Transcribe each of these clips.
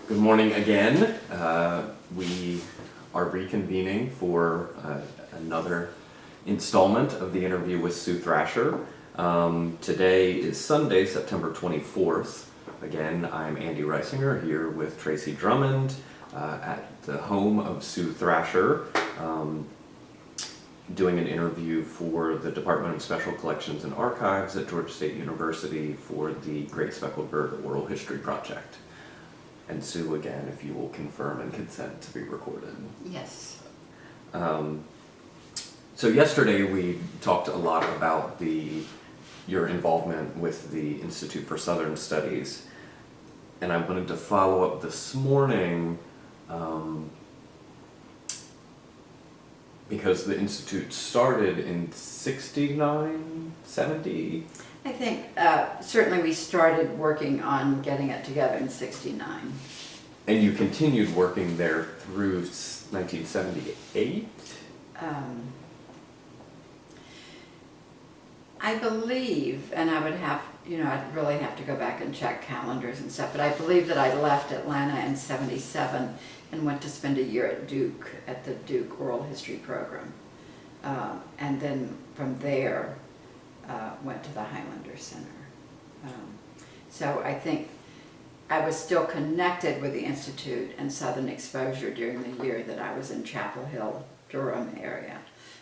Good morning again. We are reconvening for another installment of the interview with Sue Thrasher. Today is Sunday, September 24th. Again, I'm Andy Reisinger here with Tracy Drummond at the home of Sue Thrasher, doing an interview for the Department of Special Collections and Archives at Georgia State University for the Great Speckled Bird Oral History Project. And Sue, again, if you will confirm and consent to be recorded. Yes. So yesterday we talked a lot about your involvement with the Institute for Southern Studies, and I wanted to follow up this morning because the Institute started in 69, 70? I think certainly we started working on getting it together in '69. And you continued working there through 1978? I believe, and I would have, I'd really have to go back and check calendars and stuff, but I believe that I left Atlanta in '77 and went to spend a year at Duke, at the Duke Oral History Program. And then from there, went to the Highlander Center. So I think I was still connected with the Institute and Southern Exposure during the year that I was in Chapel Hill, Durham area.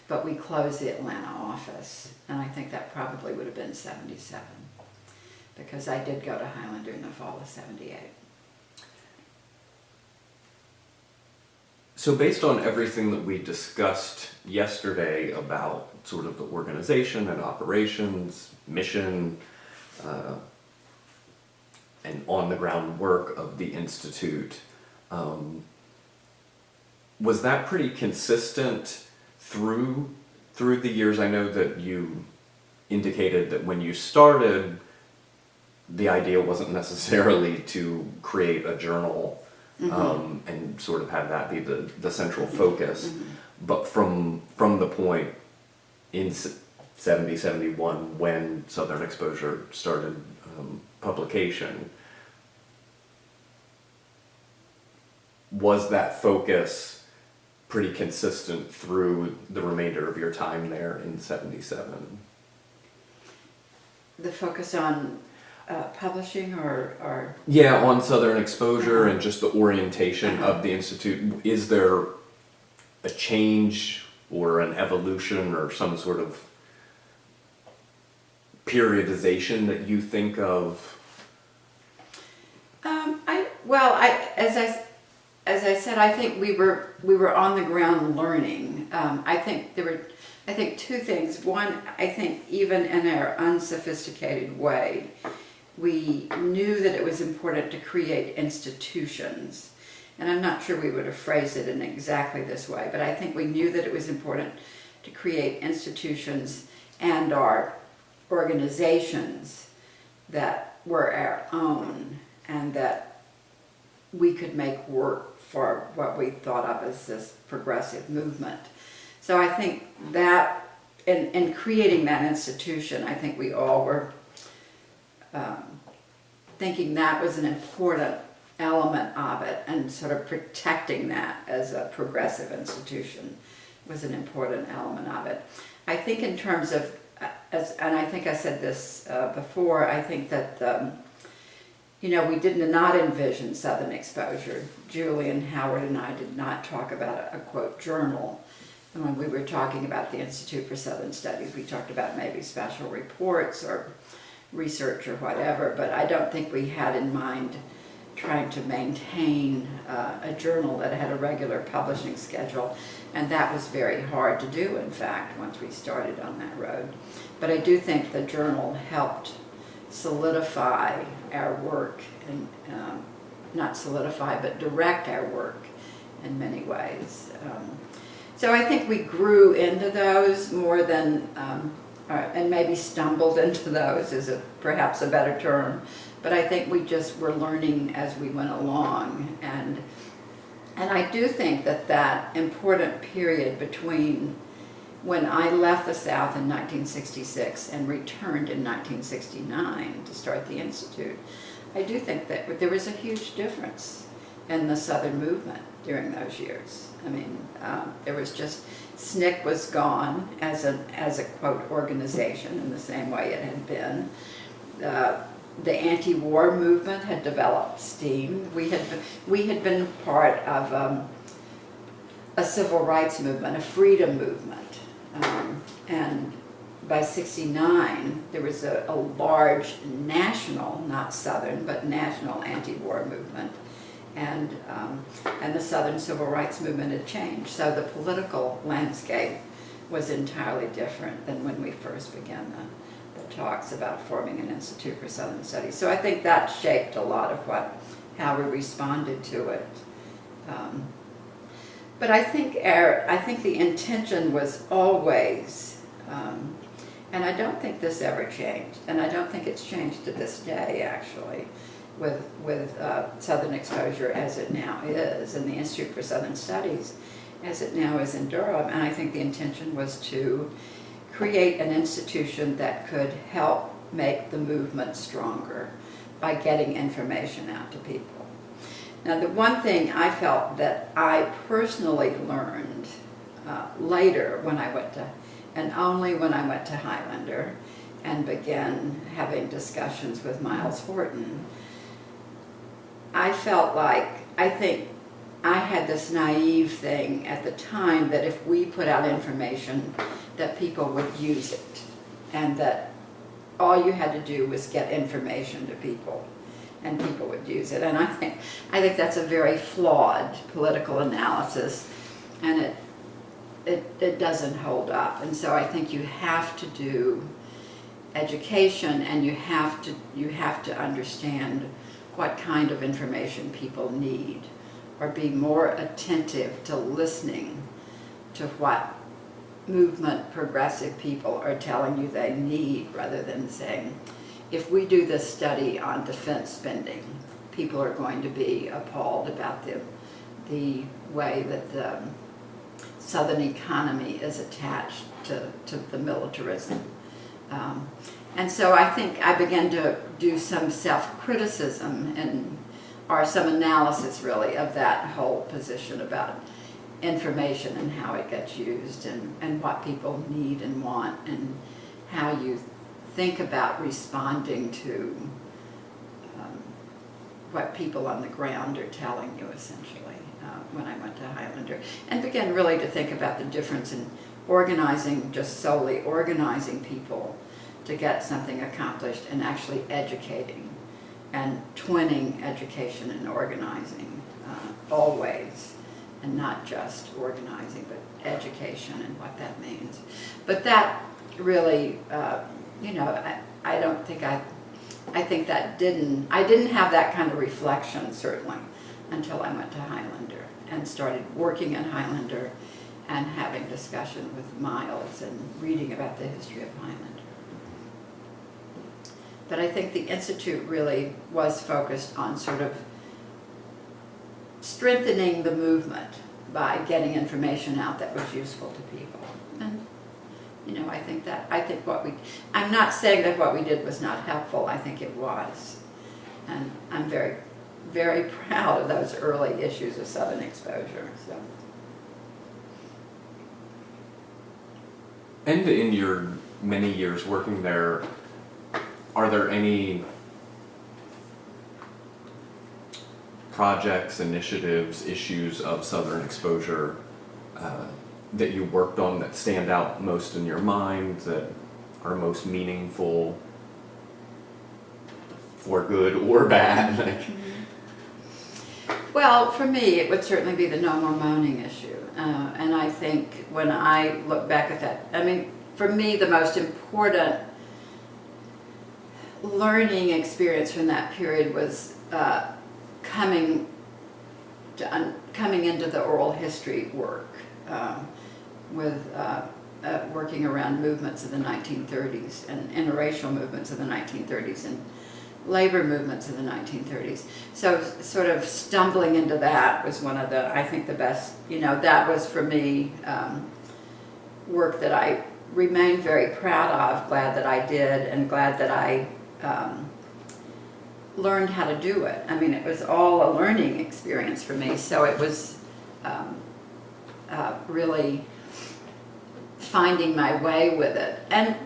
But we closed the Atlanta office, and I think that probably would have been '77, because I did go to Highlander in the fall of '78. So based on everything that we discussed yesterday about sort of the organization and operations, mission, and on-the-ground work of the Institute, was that pretty consistent through the years? I know that you indicated that when you started, the idea wasn't necessarily to create a journal and sort of have that be the central focus. But from the point in 70, 71 when Southern Exposure started publication, was that focus pretty consistent through the remainder of your time there in 77? The focus on publishing or Yeah, on Southern Exposure and just the orientation of the Institute. Is there a change or an evolution or some sort of periodization that you think of? As I said, I think we were on the ground learning. I think two things. One, I think even in our unsophisticated way, we knew that it was important to create institutions. And I'm not sure we would have phrased it in exactly this way, but I think we knew that it was important to create institutions and our organizations that were our own and that we could make work for what we thought of as this progressive movement. So I think that in creating that institution, I think we all were thinking that was an important element of it, and sort of protecting that as a progressive institution was an important element of it. I think in terms of, and I think I said this before, I think that we did not envision Southern Exposure. Julian Howard and I did not talk about a quote journal. And when we were talking about the Institute for Southern Studies, we talked about maybe special reports or research or whatever, but I don't think we had in mind trying to maintain a journal that had a regular publishing schedule, and that was very hard to do, in fact, once we started on that road. But I do think the journal helped solidify our work, and not solidify, but direct our work in many ways. So I think we grew into those more than, and maybe stumbled into those is perhaps a better term, but I think we just were learning as we went along. And I do think that important period between when I left the South in 1966 and returned in 1969 to start the Institute, I do think that there was a huge difference in the Southern movement during those years. I mean, there was just, SNCC was gone as a quote organization in the same way it had been. The anti-war movement had developed steam. We had been part of a civil rights movement, a freedom movement, and by '69 there was a large national, not Southern, but national anti-war movement, and the Southern civil rights movement had changed. So the political landscape was entirely different than when we first began the talks about forming an Institute for Southern Studies. So I think that shaped a lot of how we responded to it. But I think the intention was always, and I don't think this ever changed, and I don't think it's changed to this day actually, with Southern Exposure as it now is, and the Institute for Southern Studies as it now is in Durham. And I think the intention was to create an institution that could help make the movement stronger by getting information out to people. Now, the one thing I felt that I personally learned later when I went to, and only when I went to Highlander and began having discussions with Miles Horton, I felt like, I think I had this naive thing at the time that if we put out information that people would use it, and that all you had to do was get information to people and people would use it. And I think that's a very flawed political analysis, and it doesn't hold up. And so I think you have to do education, and you have to understand what kind of information people need, or be more attentive to listening to what movement progressive people are telling you they need, rather than saying, if we do this study on defense spending, people are going to be appalled about the way that the Southern economy is attached to the militarism. And so I think I began to do some self-criticism or some analysis really of that whole position about information and how it gets used, and what people need and want, and how you think about responding to what people on the ground are telling you, essentially, when I went to Highlander. And began really to think about the difference in organizing, just solely organizing people to get something accomplished, and actually educating and twinning education and organizing always, and not just organizing, but education and what that means. But that really, I don't think I think that I didn't have that kind of reflection, certainly, until I went to Highlander and started working at Highlander and having discussion with Miles and reading about the history of Highlander. But I think the Institute really was focused on sort of strengthening the movement by getting information out that was useful to people. And I'm not saying that what we did was not helpful. I think it was. And I'm very, very proud of those early issues of Southern Exposure. So. And in your many years working there, are there any projects, initiatives, issues of Southern Exposure that you worked on that stand out most in your mind, that are most meaningful, for good or bad? Well, for me, it would certainly be the no more moaning issue. And I think when I look back at that, I mean, for me, the most important learning experience from that period was coming into the oral history work, with working around movements of the 1930s and interracial movements of the 1930s and labor movements of the 1930s. So sort of stumbling into that was one of the, I think, the best, that was for me work that I remain very proud of, glad that I did, and glad that I learned how to do it. I mean, it was all a learning experience for me, so it was really finding my way with it,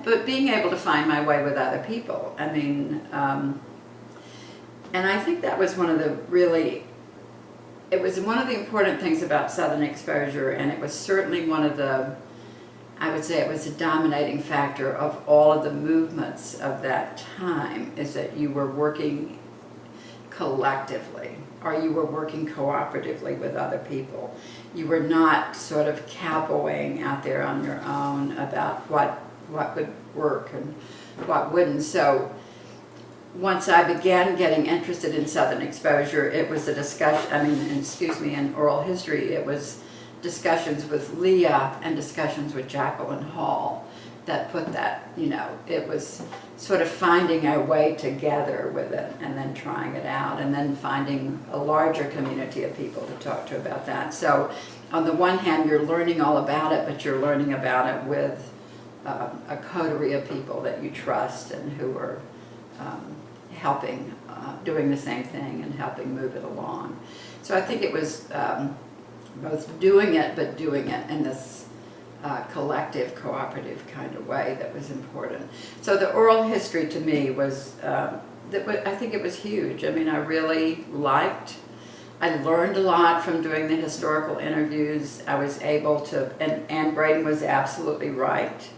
but being able to find my way with other people. I mean, and I think that was it was one of the important things about Southern Exposure, and it was certainly one of the, I would say it was a dominating factor of all of the movements of that time, is that you were working collectively, or you were working cooperatively with other people. You were not sort of cowboying out there on your own about what would work and what wouldn't. So once I began getting interested in Southern Exposure, it was a discussion, in oral history, it was discussions with Leah and discussions with Jacqueline Hall that put that, it was sort of finding our way together with it and then trying it out and then finding a larger community of people to talk to about that. So on the one hand, you're learning all about it, but you're learning about it with a coterie of people that you trust and who are helping, doing the same thing and helping move it along. So I think it was both doing it, but doing it in this collective, cooperative kind of way that was important. So the oral history to me was, I think it was huge. I mean, I learned a lot from doing the historical interviews. I was able to, and Anne Braden was absolutely right.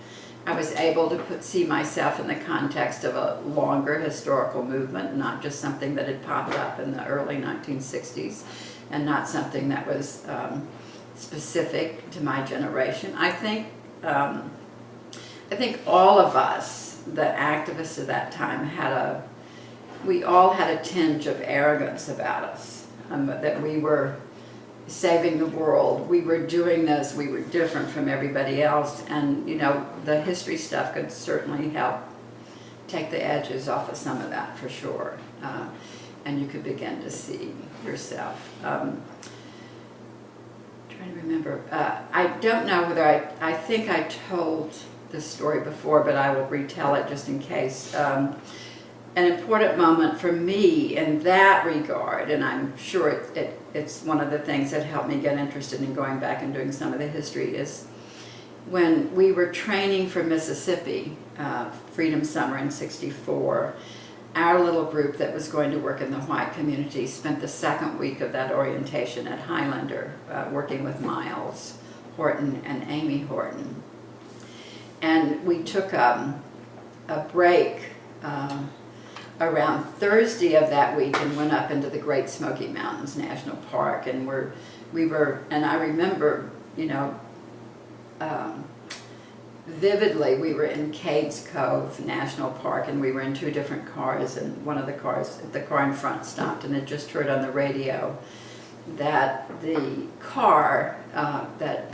I was able to see myself in the context of a longer historical movement, not just something that had popped up in the early 1960s, and not something that was specific to my generation. I think all of us, the activists of that time, we all had a tinge of arrogance about us, that we were saving the world, we were doing this, we were different from everybody else, and the history stuff could certainly help take the edges off of some of that for sure, and you could begin to see yourself. Trying to remember, I don't know whether I think I told this story before, but I will retell it just in case. An important moment for me in that regard, and I'm sure it's one of the things that helped me get interested in going back and doing some of the history, is when we were training for Mississippi, Freedom Summer in '64, our little group that was going to work in the white community spent the second week of that orientation at Highlander, working with Miles Horton and Amy Horton. And we took a break around Thursday of that week and went up into the Great Smoky Mountains National Park, and and I remember, vividly, we were in Cades Cove National Park, and we were in two different cars, and one of the car in front stopped, and had just heard on the radio that the car that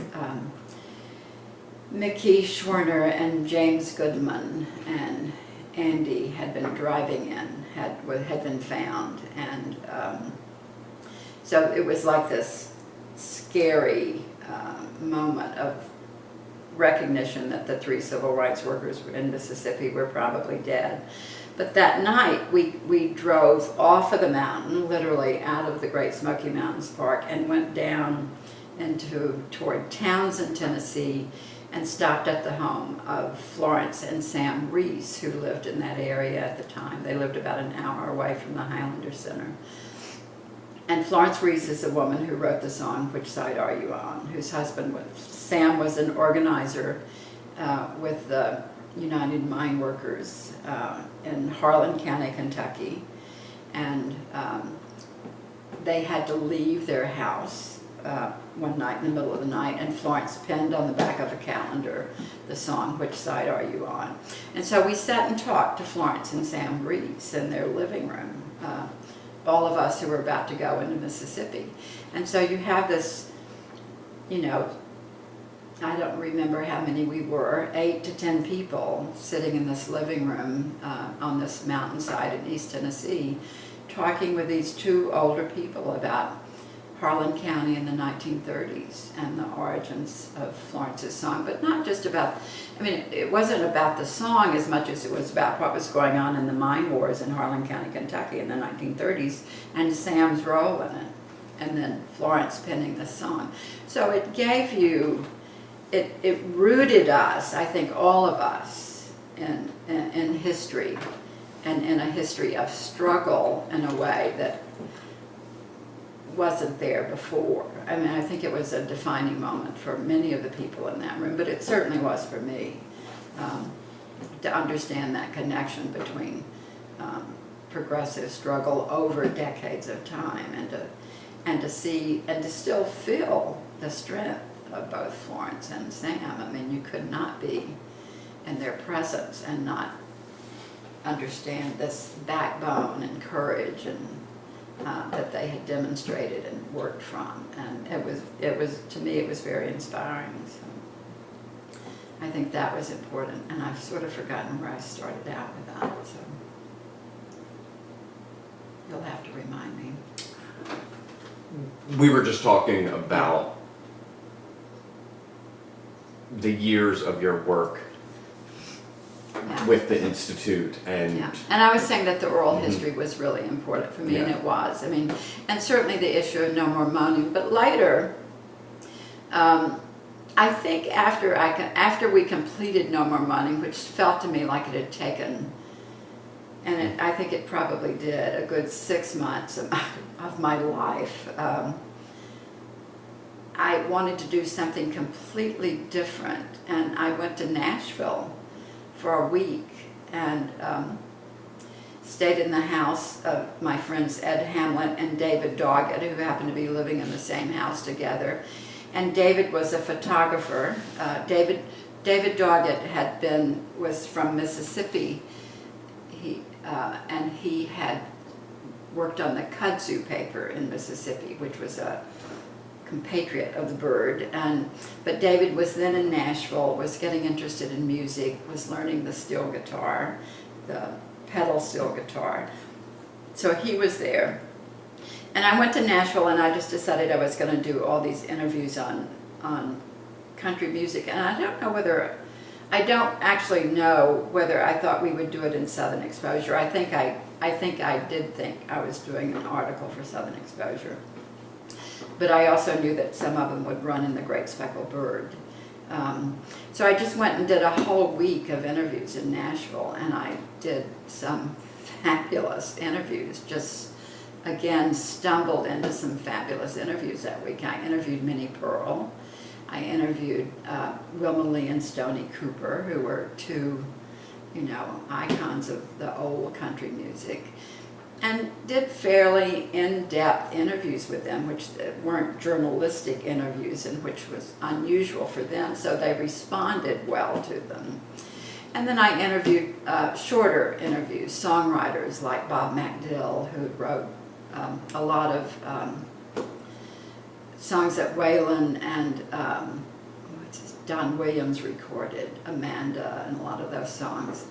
Mickey Schwerner and James Goodman and Andy had been driving in had been found, and so it was like this scary moment of recognition that the 3 civil rights workers in Mississippi were probably dead. But that night we drove off of the mountain, literally out of the Great Smoky Mountains Park, and went down toward Townsend, Tennessee, and stopped at the home of Florence and Sam Reese, who lived in that area at the time. They lived about an hour away from the Highlander Center. And Florence Reese is a woman who wrote the song, Which Side Are You On?, whose husband Sam was an organizer with the United Mine Workers in Harlan County, Kentucky. And they had to leave their house one night in the middle of the night, and Florence penned on the back of a calendar the song, Which Side Are You On? And so we sat and talked to Florence and Sam Reese in their living room, all of us who were about to go into Mississippi. And so you have this, I don't remember how many we were, 8 to 10 people sitting in this living room on this mountainside in East Tennessee, talking with these two older people about Harlan County in the 1930s and the origins of Florence's song, but not just about, I mean, it wasn't about the song as much as it was about what was going on in the mine wars in Harlan County, Kentucky in the 1930s, and Sam's role in it, and then Florence penning the song. So it gave you, it rooted us, I think all of us, in history, and in a history of struggle in a way that wasn't there before. I mean, I think it was a defining moment for many of the people in that room, but it certainly was for me, to understand that connection between progressive struggle over decades of time, and to see and to still feel the strength of both Florence and Sam. I mean, you could not be in their presence and not understand this backbone and courage and that they had demonstrated and worked from, and it was to me it was very inspiring. So I think that was important, and I've sort of forgotten where I started out with that. So you'll have to remind me. We were just talking about the years of your work Yeah. with the Institute, and Yeah, and I was saying that the oral history was really important for me, and Yeah. it was. I mean, and certainly the issue of No More Moaning. But later, I think after we completed No More Moaning, which felt to me like it had taken, and I think it probably did, a good 6 months of my life. I wanted to do something completely different, and I went to Nashville for a week and stayed in the house of my friends Ed Hamlet and David Doggett, who happened to be living in the same house together. And David was a photographer. David Doggett was from Mississippi. And he had worked on the kudzu paper in Mississippi, which was a compatriot of the bird. But David was then in Nashville, was getting interested in music, was learning the steel guitar, the pedal steel guitar. So he was there. And I went to Nashville, and I just decided I was going to do all these interviews on country music. And I don't actually know whether I thought we would do it in Southern Exposure. I think I did think I was doing an article for Southern Exposure. But I also knew that some of them would run in the Great Speckled Bird. So I just went and did a whole week of interviews in Nashville, and I did some fabulous interviews. Just, again, stumbled into some fabulous interviews that week. I interviewed Minnie Pearl. I interviewed Wilma Lee and Stoney Cooper, who were two, icons of the old country music, and did fairly in-depth interviews with them, which weren't journalistic interviews, and which was unusual for them, so they responded well to them. And then I interviewed shorter interviews, songwriters like Bob MacDill, who wrote a lot of songs that Waylon and Don Williams recorded, Amanda, and a lot of those songs.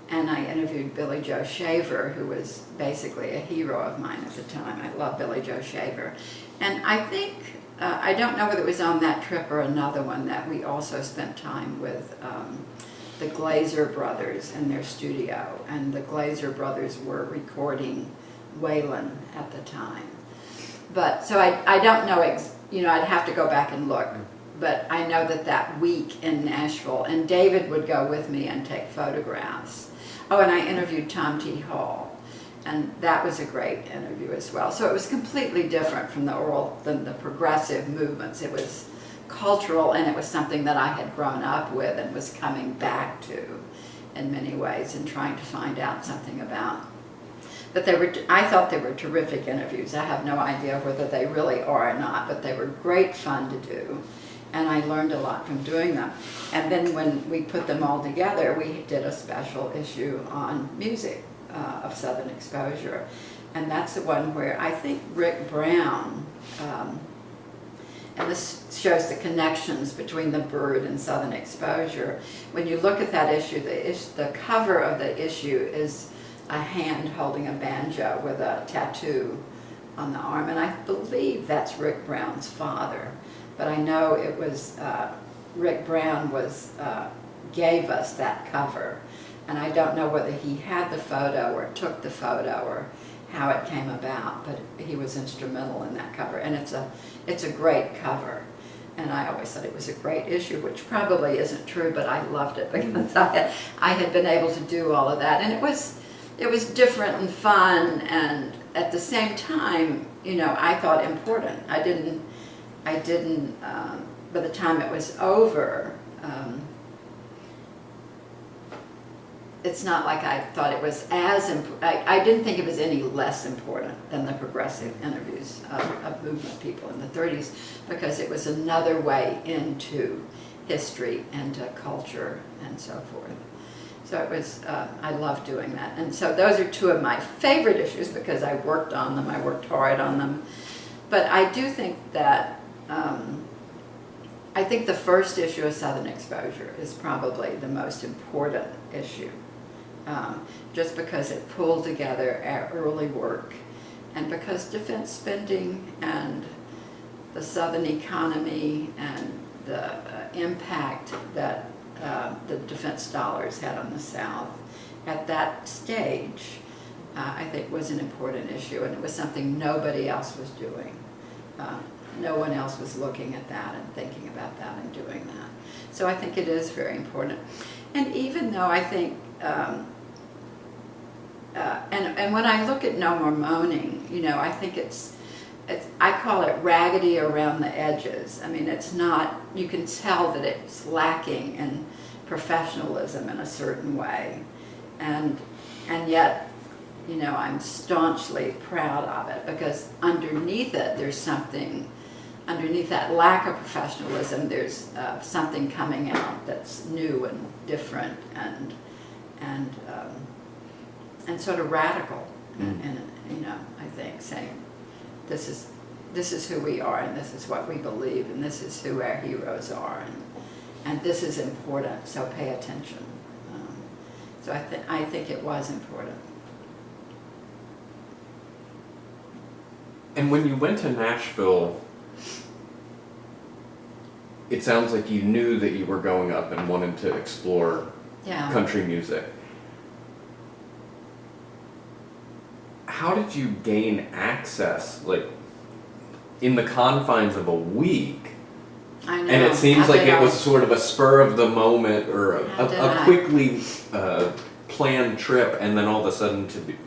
And I interviewed Billy Joe Shaver, who was basically a hero of mine at the time. I love Billy Joe Shaver. And I think, I don't know whether it was on that trip or another one, that we also spent time with the Glazer brothers in their studio. And the Glazer brothers were recording Waylon at the time. But, so I don't know, I'd have to go back and look. But I know that week in Nashville, and David would go with me and take photographs. Oh, and I interviewed Tom T. Hall, and that was a great interview as well. So it was completely different from than the progressive movements. It was cultural, and it was something that I had grown up with and was coming back to in many ways and trying to find out something about. But I thought they were terrific interviews. I have no idea whether they really are or not, but they were great fun to do. And I learned a lot from doing them. And then when we put them all together, we did a special issue on music of Southern Exposure. And that's the one where I think Rick Brown, and this shows the connections between the Bird and Southern Exposure. When you look at that issue, the cover of the issue is a hand holding a banjo with a tattoo on the arm, and I believe that's Rick Brown's father. But I know it was Rick Brown gave us that cover, and I don't know whether he had the photo or took the photo or how it came about, but he was instrumental in that cover, and it's a great cover. And I always thought it was a great issue, which probably isn't true, but I loved it because I had been able to do all of that, and it was different and fun, and at the same time, you know, I thought important. I didn't. By the time it was over, it's not like I thought it was as I didn't think it was any less important than the progressive interviews of movement people in the 30s, because it was another way into history and culture and so forth. So it was, I loved doing that. And so those are two of my favorite issues because I worked on them, I worked hard on them. But I do think that, I think the first issue of Southern Exposure is probably the most important issue. Just because it pulled together our early work, and because defense spending and the Southern economy and the impact that the defense dollars had on the South at that stage, I think was an important issue, and it was something nobody else was doing. No one else was looking at that and thinking about that and doing that. So I think it is very important. And even though I think, and when I look at No More Moaning, you know, I think it's I call it raggedy around the edges. I mean, it's not, you can tell that it's lacking in professionalism in a certain way. And yet, you know, I'm staunchly proud of it, because underneath it, there's something, underneath that lack of professionalism, there's something coming out that's new and different and sort of radical. And you know, I think saying, this is who we are, and this is what we believe, and this is who our heroes are, and this is important, so pay attention. So I think it was important. And when you went to Nashville, it sounds like you knew that you were going up and wanted to explore country music. How did you gain access, like, in the confines of a week? I know. And it seems like it was sort of a spur of the moment, or a quickly planned trip, and then all of a sudden to be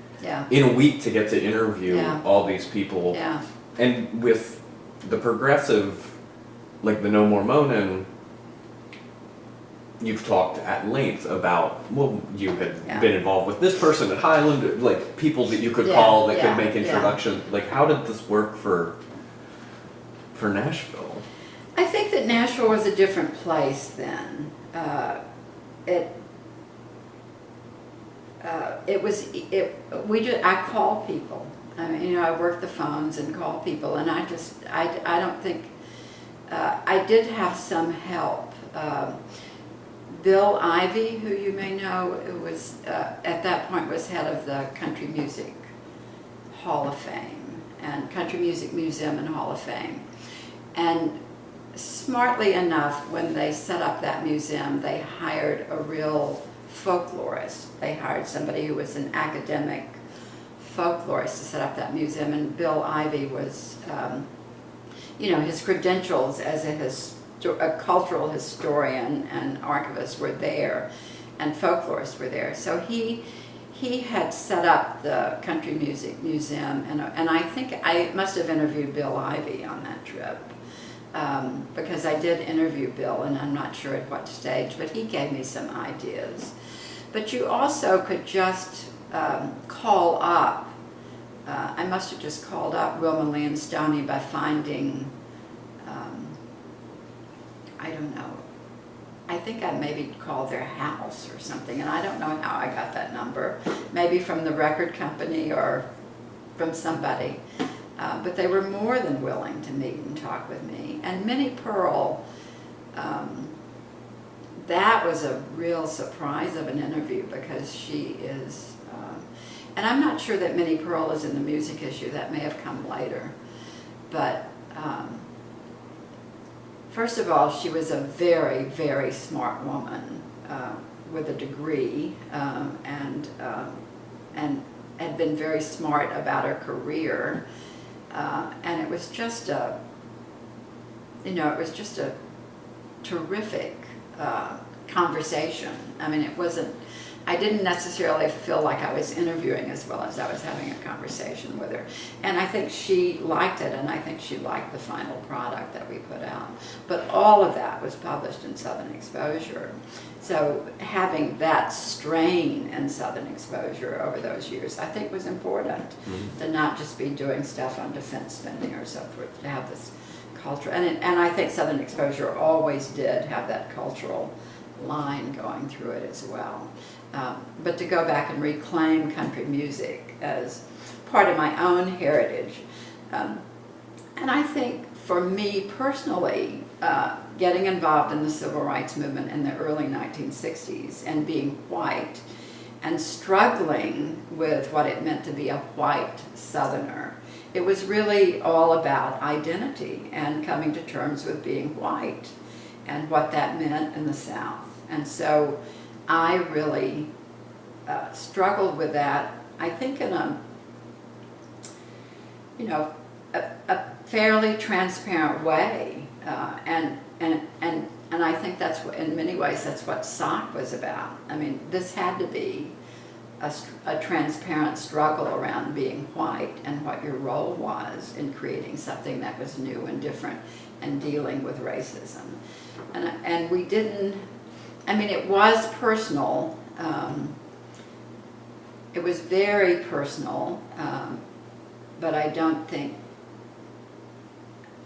in a week to get to interview all these people. Yeah. And with the progressive, like the No More Moanin', you've talked at length about, well, you had been involved with this person at Highland, like people that you could call that could make introductions. Like, how did this work for Nashville? I think that Nashville was a different place then. I call people. I mean, you know, I work the phones and call people, and I don't think, I did have some help. Bill Ivey, who you may know, who was, at that point was head of the Country Music Hall of Fame and Country Music Museum and Hall of Fame. And smartly enough, when they set up that museum, they hired a real folklorist. They hired somebody who was an academic folklorist to set up that museum, and Bill Ivey was, you know, his credentials as a cultural historian and archivist were there, and folklorists were there. So he had set up the Country Music Museum, and I think I must have interviewed Bill Ivey on that trip, because I did interview Bill, and I'm not sure at what stage, but he gave me some ideas. But you also could just call up. I must have just called up Wilma Lee and Stoney by finding, I don't know, I think I maybe called their house or something, and I don't know how I got that number, maybe from the record company or from somebody, but they were more than willing to meet and talk with me. And Minnie Pearl, that was a real surprise of an interview, because she is, and I'm not sure that Minnie Pearl is in the music issue. That may have come later. But first of all, she was a very, very smart woman with a degree, and had been very smart about her career. And it was just a, it was just a terrific conversation. I mean, I didn't necessarily feel like I was interviewing as well as I was having a conversation with her. And I think she liked it, and I think she liked the final product that we put out. But all of that was published in Southern Exposure. So having that strain in Southern Exposure over those years, I think was important, to not just be doing stuff on defense spending or so forth, to have this culture. And I think Southern Exposure always did have that cultural line going through it as well. But to go back and reclaim country music as part of my own heritage. And I think for me personally, getting involved in the civil rights movement in the early 1960s and being white and struggling with what it meant to be a white Southerner, it was really all about identity and coming to terms with being white and what that meant in the South. And so I really struggled with that, I think in a fairly transparent way. And I think that's what, in many ways, that's what SOC was about. I mean, this had to be a transparent struggle around being white and what your role was in creating something that was new and different and dealing with racism. And we didn't, I mean, it was personal. It was very personal, but I don't think,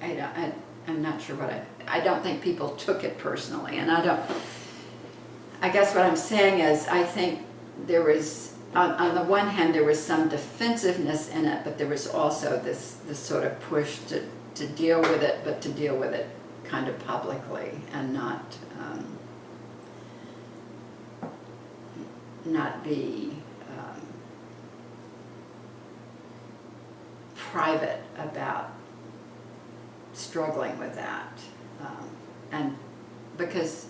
I'm not sure what I don't think people took it personally. And I guess what I'm saying is, I think there was, on the one hand, there was some defensiveness in it, but there was also this sort of push to deal with it, but to deal with it kind of publicly and not be private about struggling with that. And because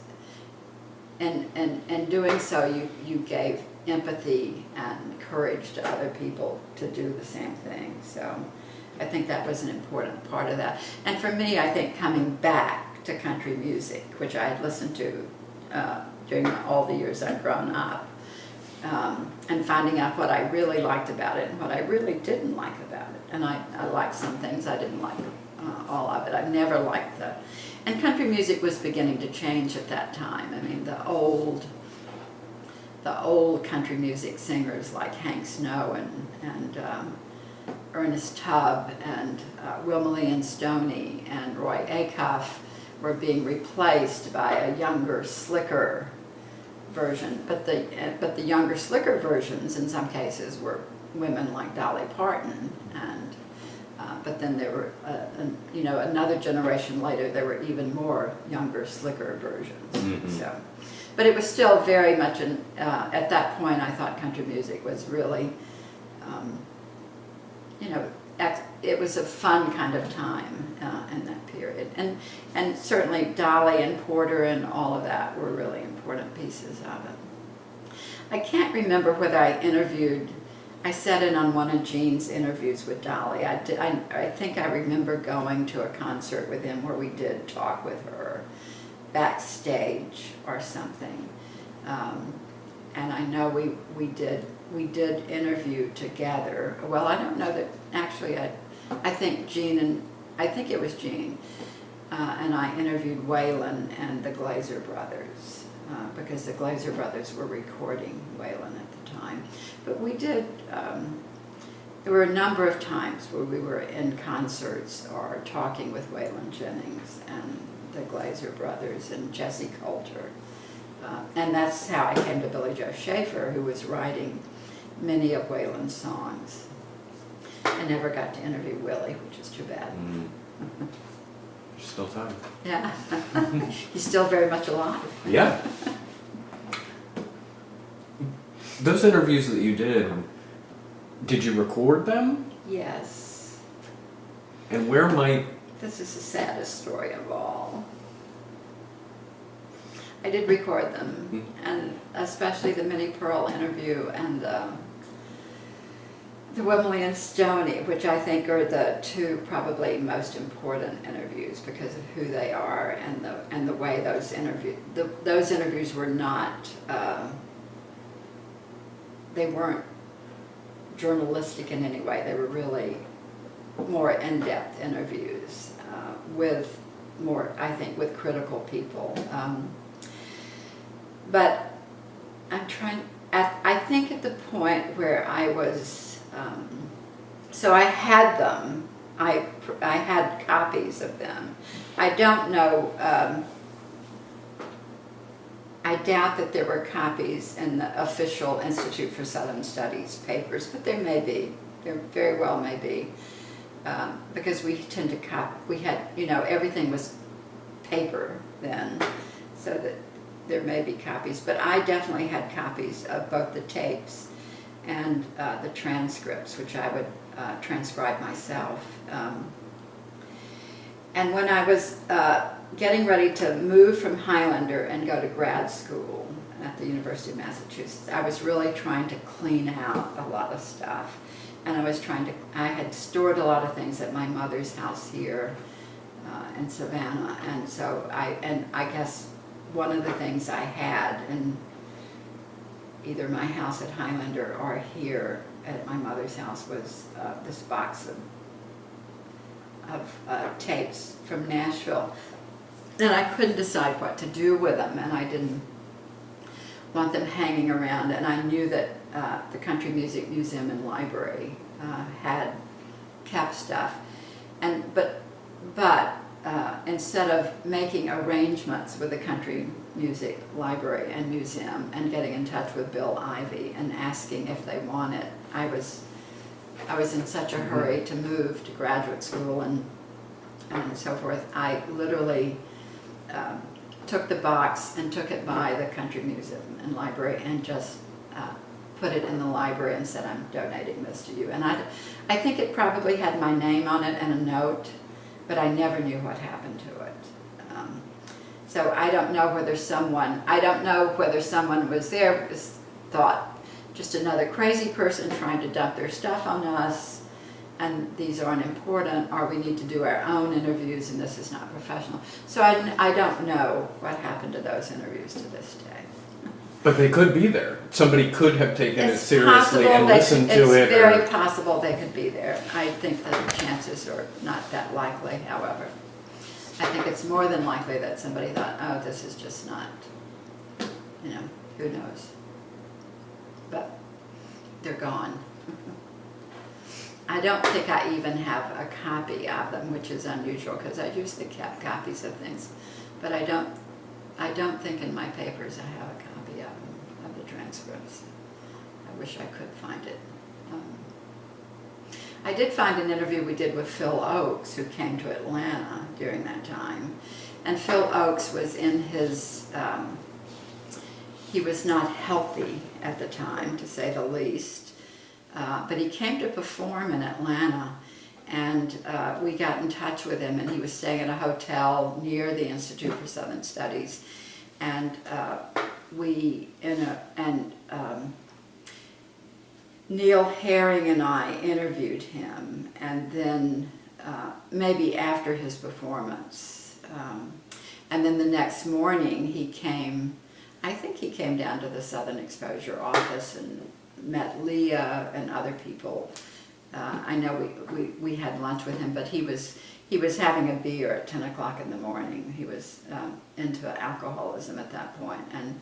in doing so, you gave empathy and courage to other people to do the same thing. So I think that was an important part of that. And for me, I think coming back to country music, which I had listened to during all the years I'd grown up, and finding out what I really liked about it and what I really didn't like about it. And I liked some things, I didn't like all of it. I've never liked and country music was beginning to change at that time. I mean, the old country music singers like Hank Snow and Ernest Tubb and Wilma Lee and Stoney and Roy Acuff were being replaced by a younger, slicker version. But the younger, slicker versions in some cases were women like Dolly Parton, and but then there were another generation later there were even more younger, slicker versions. Mm-hmm. So, but it was still very much at that point I thought country music was really it was a fun kind of time in that period, and certainly Dolly and Porter and all of that were really important pieces of it. I can't remember whether I sat in on one of Gene's interviews with Dolly. I think I remember going to a concert with him where we did talk with her backstage or something, and I know we did interview together. Well, I don't know that actually. I think it was Gene, and I interviewed Waylon and the Glazer brothers because the Glazer brothers were recording Waylon at the time. But we did. There were a number of times where we were in concerts or talking with Waylon Jennings and the Glazer brothers and Jesse Coulter, and that's how I came to Billy Joe Schaefer, who was writing many of Waylon's songs. I never got to interview Willie, which is too bad. There's still time. Yeah. He's still very much alive. Yeah. Those interviews that you did, Did you record them? Yes. And where might... This is the saddest story of all. I did record them, and especially the Minnie Pearl interview and the Wimley and Stoney, which I think are the two probably most important interviews because of who they are and the way those interviews were not, they weren't journalistic in any way. They were really more in-depth interviews with more, I think, with critical people. But I'm trying, I think at the point where I was, so I had them, I had copies of them. I don't know, I doubt that there were copies in the official Institute for Southern Studies papers, but there may be, there very well may be, because we tend to we had, you know, everything was paper then, so that there may be copies, but I definitely had copies of both the tapes and the transcripts, which I would transcribe myself. And when I was getting ready to move from Highlander and go to grad school at the University of Massachusetts, I was really trying to clean out a lot of stuff. And I had stored a lot of things at my mother's house here in Savannah, and so I guess one of the things I had in either my house at Highlander or here at my mother's house was this box of tapes from Nashville. And I couldn't decide what to do with them, and I didn't want them hanging around, and I knew that the Country Music Museum and Library had kept stuff, but instead of making arrangements with the Country Music Library and Museum and getting in touch with Bill Ivey and asking if they wanted, I was in such a hurry to move to graduate school and so forth. I literally took the box and took it by the Country Museum and Library and just put it in the library and said, I'm donating this to you. And I think it probably had my name on it and a note, but I never knew what happened to it. So I don't know whether someone was there, thought just another crazy person trying to dump their stuff on us, and these aren't important, or we need to do our own interviews and this is not professional. So I don't know what happened to those interviews to this day. But they could be there. Somebody could have taken it seriously and possible listened to it. It's very possible they could be there. I think that the chances are not that likely, however. I think it's more than likely that somebody thought, oh, this is just not, you know, who knows. But they're gone. I don't think I even have a copy of them, which is unusual because I usually kept copies of things. But I don't think in my papers I have a copy of them, of the transcripts. I wish I could find it. I did find an interview we did with Phil Oakes, who came to Atlanta during that time. And Phil Oakes was in his, he was not healthy at the time, to say the least. But he came to perform in Atlanta, and we got in touch with him, and he was staying at a hotel near the Institute for Southern Studies. And Neil Herring and I interviewed him, and then maybe after his performance. And then the next morning he came, I think he came down to the Southern Exposure office and met Leah and other people. I know we had lunch with him, but he was having a beer at 10 o'clock in the morning. He was into alcoholism at that point, and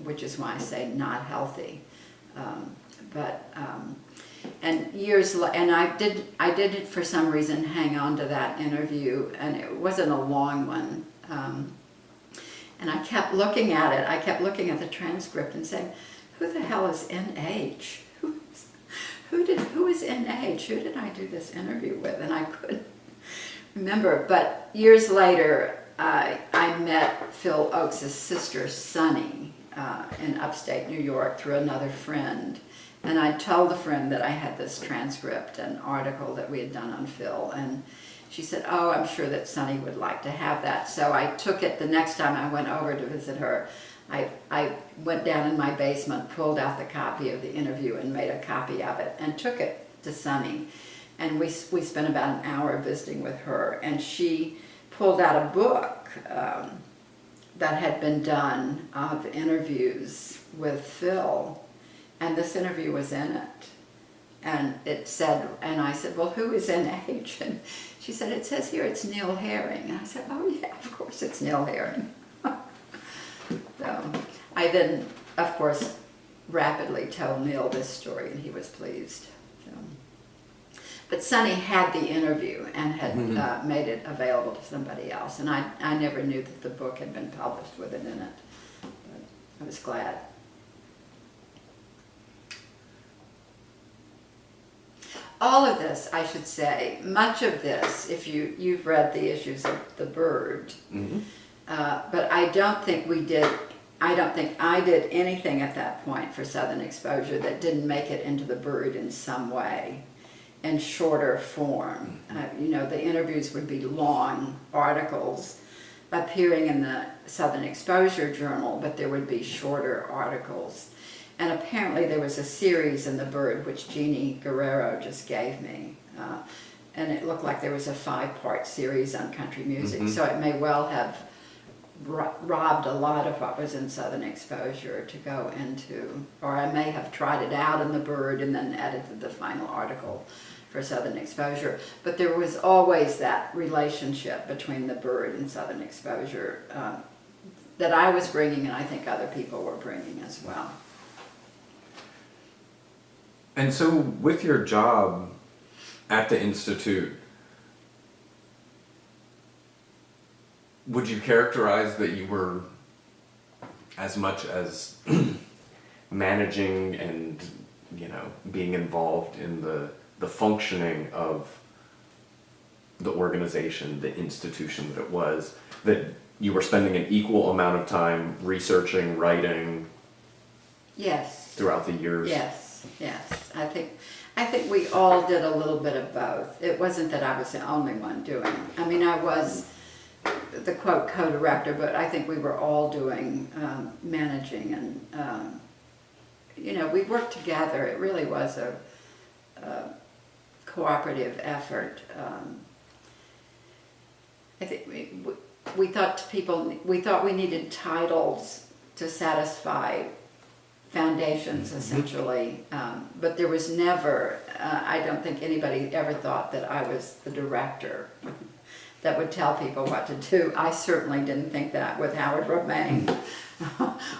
which is why I say not healthy. And I did for some reason hang on to that interview, and it wasn't a long one. And I kept looking at it. I kept looking at the transcript and saying, who the hell is NH? Who is NH? Who did I do this interview with? And I couldn't remember. But years later, I met Phil Oakes' sister, Sunny, in upstate New York through another friend. And I told a friend that I had this transcript and article that we had done on Phil, and she said, oh, I'm sure that Sonny would like to have that. So I took it the next time I went over to visit her. I went down in my basement, pulled out the copy of the interview and made a copy of it and took it to Sonny. And we spent about an hour visiting with her, and she pulled out a book that had been done of interviews with Phil, and this interview was in it. And it said, and I said, well, who is NH? And she said, it says here it's Neil Herring. And I said, oh yeah, of course it's Neil Herring. So I then, of course, rapidly told Neil this story, and he was pleased. So. But Sonny had the interview and had made it available to somebody else, and I never knew that the book had been published with it in it. But I was glad. All of this, I should say, much of this, if you've read the issues of The Bird, but I don't think I did anything at that point for Southern Exposure that didn't make it into The Bird in some way, in shorter form. You know, the interviews would be long articles appearing in the Southern Exposure Journal, but there would be shorter articles. And apparently there was a series in The Bird, which Jeannie Guerrero just gave me. And it looked like there was a 5-part series on country music. So it may well have robbed a lot of what was in Southern Exposure to go into, or I may have tried it out in The Bird and then edited the final article for Southern Exposure. But there was always that relationship between The Bird and Southern Exposure that I was bringing, and I think other people were bringing as well. And so with your job at the Institute, would you characterize that you were as much as managing and, you know, being involved in the functioning of the organization, the institution that it was, that you were spending an equal amount of time researching, writing? Yes. Throughout the years? Yes. Yes, I think we all did a little bit of both. It wasn't that I was the only one doing it. I mean, I was the quote co-director, but I think we were all doing managing, and you know, we worked together. It really was a cooperative effort. I think we thought we needed titles to satisfy foundations, essentially, but there was never, I don't think anybody ever thought that I was the director that would tell people what to do. I certainly didn't think that with Howard Romaine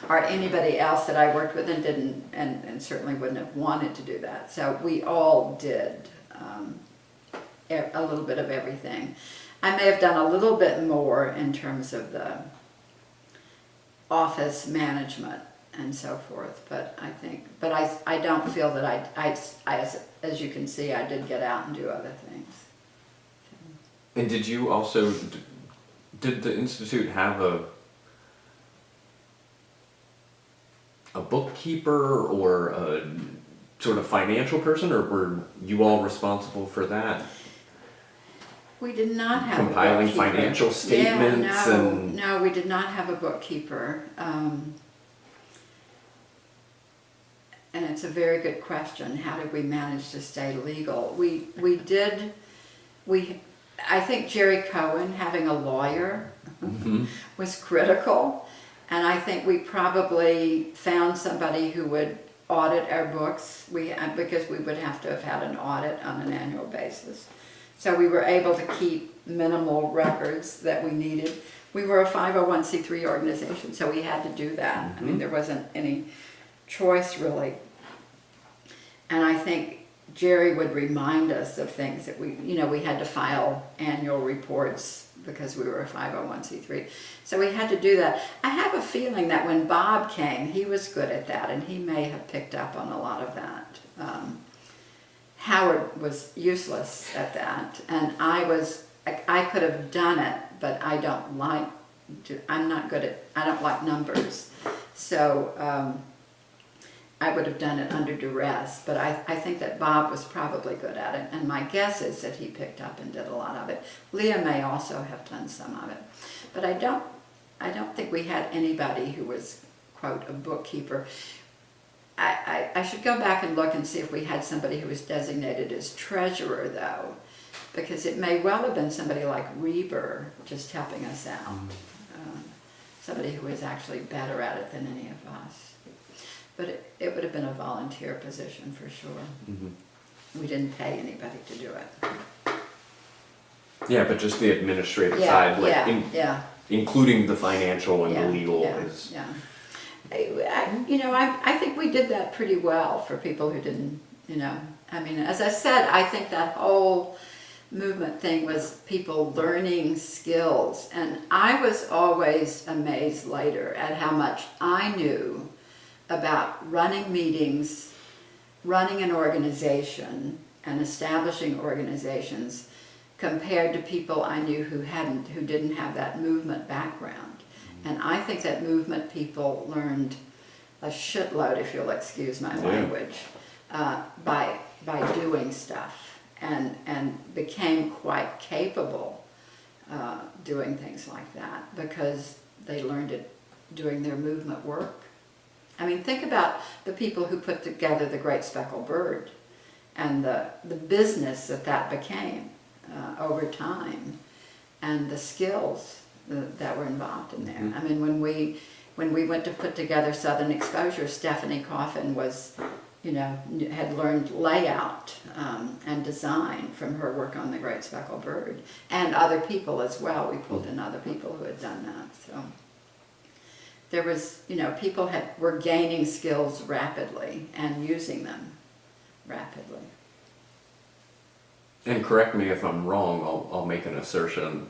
or anybody else that I worked with, and didn't, and certainly wouldn't have wanted to do that. So we all did a little bit of everything. I may have done a little bit more in terms of the office management and so forth, but I don't feel that as you can see, I did get out and do other things. And did you also, did the Institute have a bookkeeper or a sort of financial person, or were you all responsible for that? We did not have compiling a bookkeeper. Financial statements? No, we did not have a bookkeeper. And it's a very good question. How did we manage to stay legal? I think Jerry Cohen, having a lawyer, was critical. And I think we probably found somebody who would audit our books, because we would have to have had an audit on an annual basis. So we were able to keep minimal records that we needed. We were a 501c3 organization, so we had to do that. I mean, there wasn't any choice, really. And I think Jerry would remind us of things that we had to file annual reports because we were a 501c3. So we had to do that. I have a feeling that when Bob came, he was good at that, and he may have picked up on a lot of that. Howard was useless at that, and I could have done it, but I don't like numbers. So, I would have done it under duress, but I think that Bob was probably good at it, and my guess is that he picked up and did a lot of it. Leah may also have done some of it, but I don't think we had anybody who was, quote, a bookkeeper. I should go back and look and see if we had somebody who was designated as treasurer, though, because it may well have been somebody like Reber just helping us out. Somebody who was actually better at it than any of us. But it would have been a volunteer position for sure. Mm-hmm. We didn't pay anybody to do it. Yeah, but just the administrative Yeah, side, like yeah. including the financial and the legal is. Yeah. I think we did that pretty well for people who didn't, I mean, as I said, I think that whole movement thing was people learning skills. And I was always amazed later at how much I knew about running meetings, running an organization, and establishing organizations compared to people I knew who didn't have that movement background. And I think that movement people learned a shitload, if you'll excuse my language, by doing stuff, and became quite capable doing things like that because they learned it doing their movement work. I mean, think about the people who put together the Great Speckled Bird and the business that became over time, and the skills that were involved in there. I mean, when we went to put together Southern Exposure, Stephanie Coffin was, had learned layout and design from her work on the Great Speckled Bird, and other people as well. We pulled in other people who had done that. So there was, people were gaining skills rapidly and using them rapidly. And correct me if I'm wrong, I'll make an assertion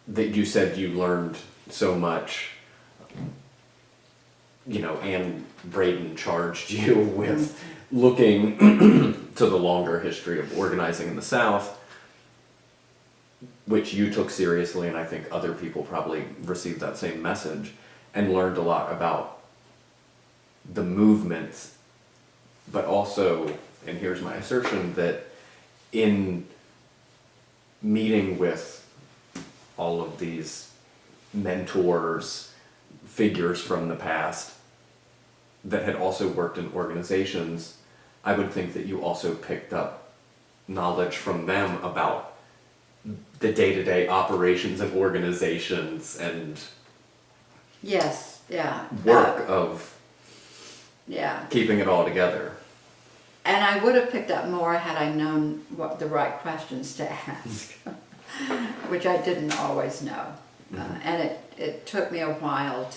that you said you learned so much, and Braden charged you with looking to the longer history of organizing in the South, which you took seriously, and I think other people probably received that same message, and learned a lot about the movements, but also, and here's my assertion, that in meeting with all of these mentors, figures from the past that had also worked in organizations, I would think that you also picked up knowledge from them about the day-to-day operations of organizations and Yes, yeah. work of Yeah. keeping it all together. And I would have picked up more had I known what the right questions to ask, which I didn't always know. And it took me a while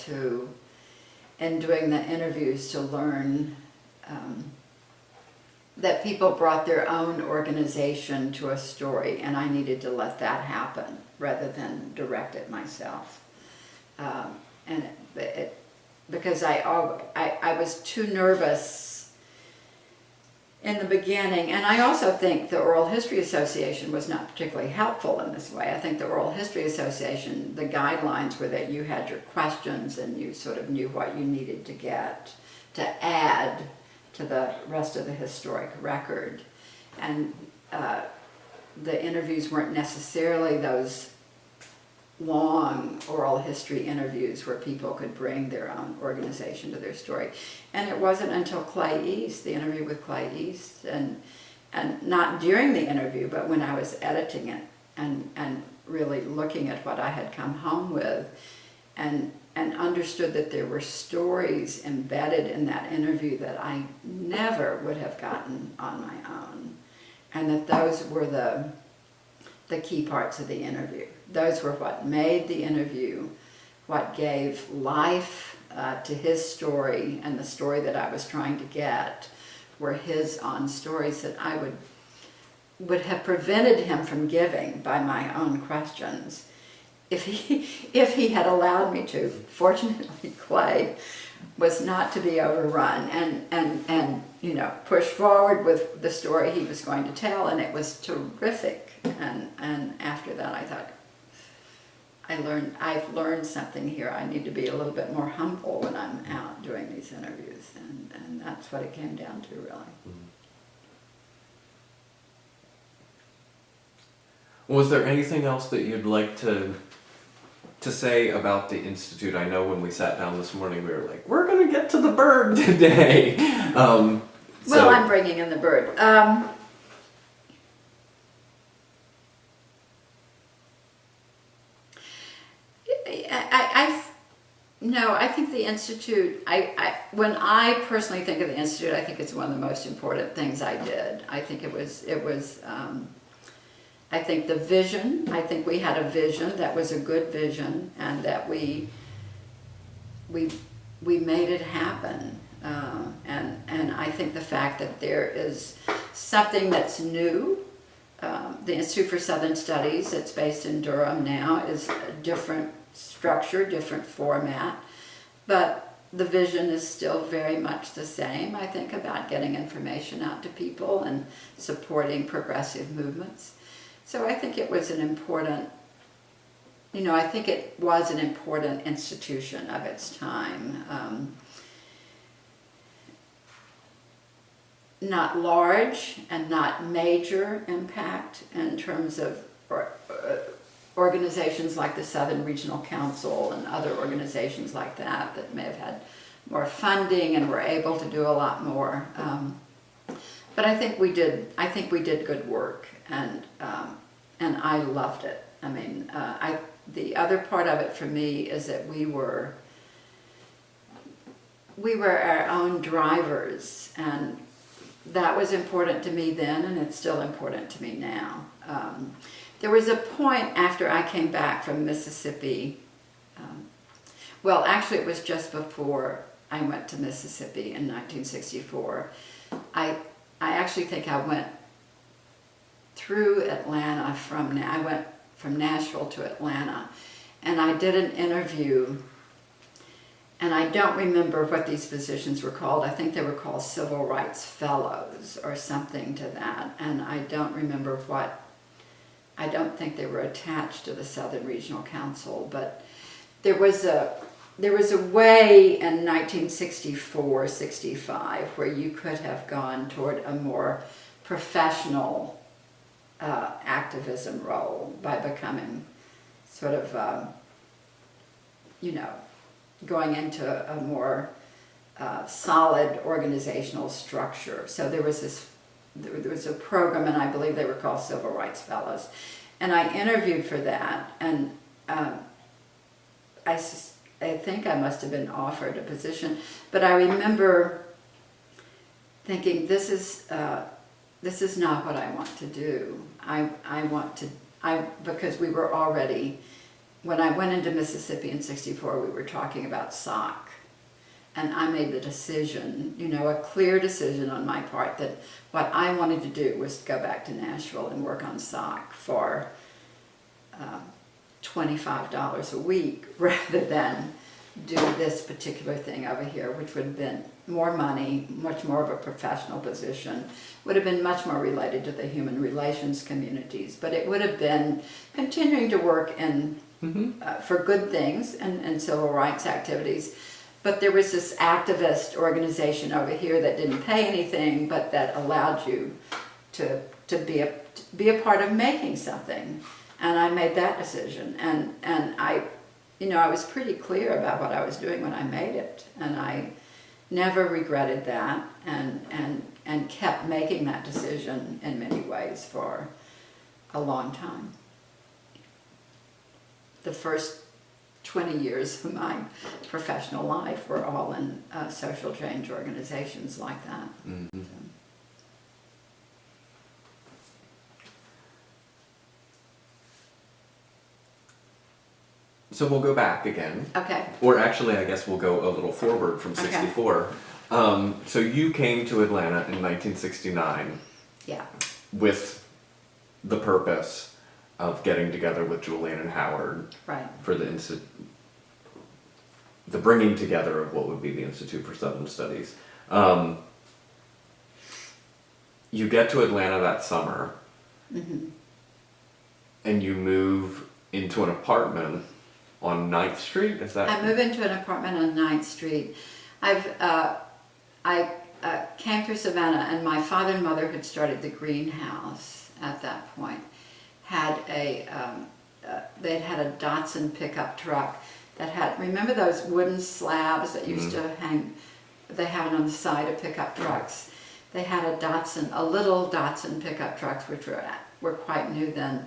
in doing the interviews, to learn that people brought their own organization to a story, and I needed to let that happen rather than direct it myself. Because I was too nervous in the beginning, and I also think the Oral History Association was not particularly helpful in this way. I think the Oral History Association, the guidelines were that you had your questions and you sort of knew what you needed to get to add to the rest of the historic record. And the interviews weren't necessarily those long oral history interviews where people could bring their own organization to their story. And it wasn't until Clay East, the interview with Clay East, and not during the interview, but when I was editing it and really looking at what I had come home with, and understood that there were stories embedded in that interview that I never would have gotten on my own, and that those were the key parts of the interview. Those were what made the interview, what gave life to his story, and the story that I was trying to get were his own stories that I would have prevented him from giving by my own questions if he had allowed me to. Fortunately, Clay was not to be overrun and push forward with the story he was going to tell, and it was terrific. And after that I thought, I've learned something here. I need to be a little bit more humble when I'm out doing these interviews, and that's what it came down to, really. Was there anything else that you'd like to say about the Institute? I know when we sat down this morning, we were like, we're going to get to the bird today. Well, I'm bringing in the bird. No, I think the Institute, when I personally think of the Institute, I think it's one of the most important things I did. I think I think the vision, I think we had a vision that was a good vision, and that we made it happen. And I think the fact that there is something that's new, the Institute for Southern Studies, it's based in Durham now, is a different structure, different format, but the vision is still very much the same, I think, about getting information out to people and supporting progressive movements. So I think it was an important, I think it was an important institution of its time. Not large and not major impact in terms of organizations like the Southern Regional Council and other organizations like that may have had more funding and were able to do a lot more. But I think we did good work, and I loved it. I mean, the other part of it for me is that we were our own drivers, and that was important to me then, and it's still important to me now. There was a point after I came back from Mississippi, well, actually it was just before I went to Mississippi in 1964. I actually think I went through Atlanta I went from Nashville to Atlanta, and I did an interview, and I don't remember what these positions were called. I think they were called Civil Rights Fellows or something to that, and I don't remember I don't think they were attached to the Southern Regional Council, but there was a way in 1964, 65 where you could have gone toward a more professional activism role by becoming sort of, going into a more solid organizational structure. So there was a program, and I believe they were called Civil Rights Fellows, and I interviewed for that, and I think I must have been offered a position, but I remember thinking, this is not what I want to do. Because we were already, when I went into Mississippi in 64, we were talking about SOC. And I made the decision, a clear decision on my part, that what I wanted to do was to go back to Nashville and work on SOC for $25 a week rather than do this particular thing over here, which would have been more money, much more of a professional position, would have been much more related to the human relations communities, but it would have been continuing to work in for good things and civil rights activities. But there was this activist organization over here that didn't pay anything, but that allowed you to be a part of making something. And I made that decision, and I was pretty clear about what I was doing when I made it, and I never regretted that, and kept making that decision in many ways for a long time. The first 20 years of my professional life were all in social change organizations like that. Mm-hmm. So we'll go back again. Okay. Or actually, I guess we'll go a little forward from 64. Okay. So you came to Atlanta in 1969. Yeah. With the purpose of getting together with Julian and Howard. Right. For the bringing together of what would be the Institute for Southern Studies. You get to Atlanta that summer, and you move into an apartment on 9th Street? Is that? I moved into an apartment on 9th Street. I came through Savannah, and my father and mother had started the greenhouse at that point. They'd had a Datsun pickup truck that had, remember those wooden slabs that used to hang, they have it on the side of pickup trucks. They had a little Datsun pickup trucks, which were quite new then,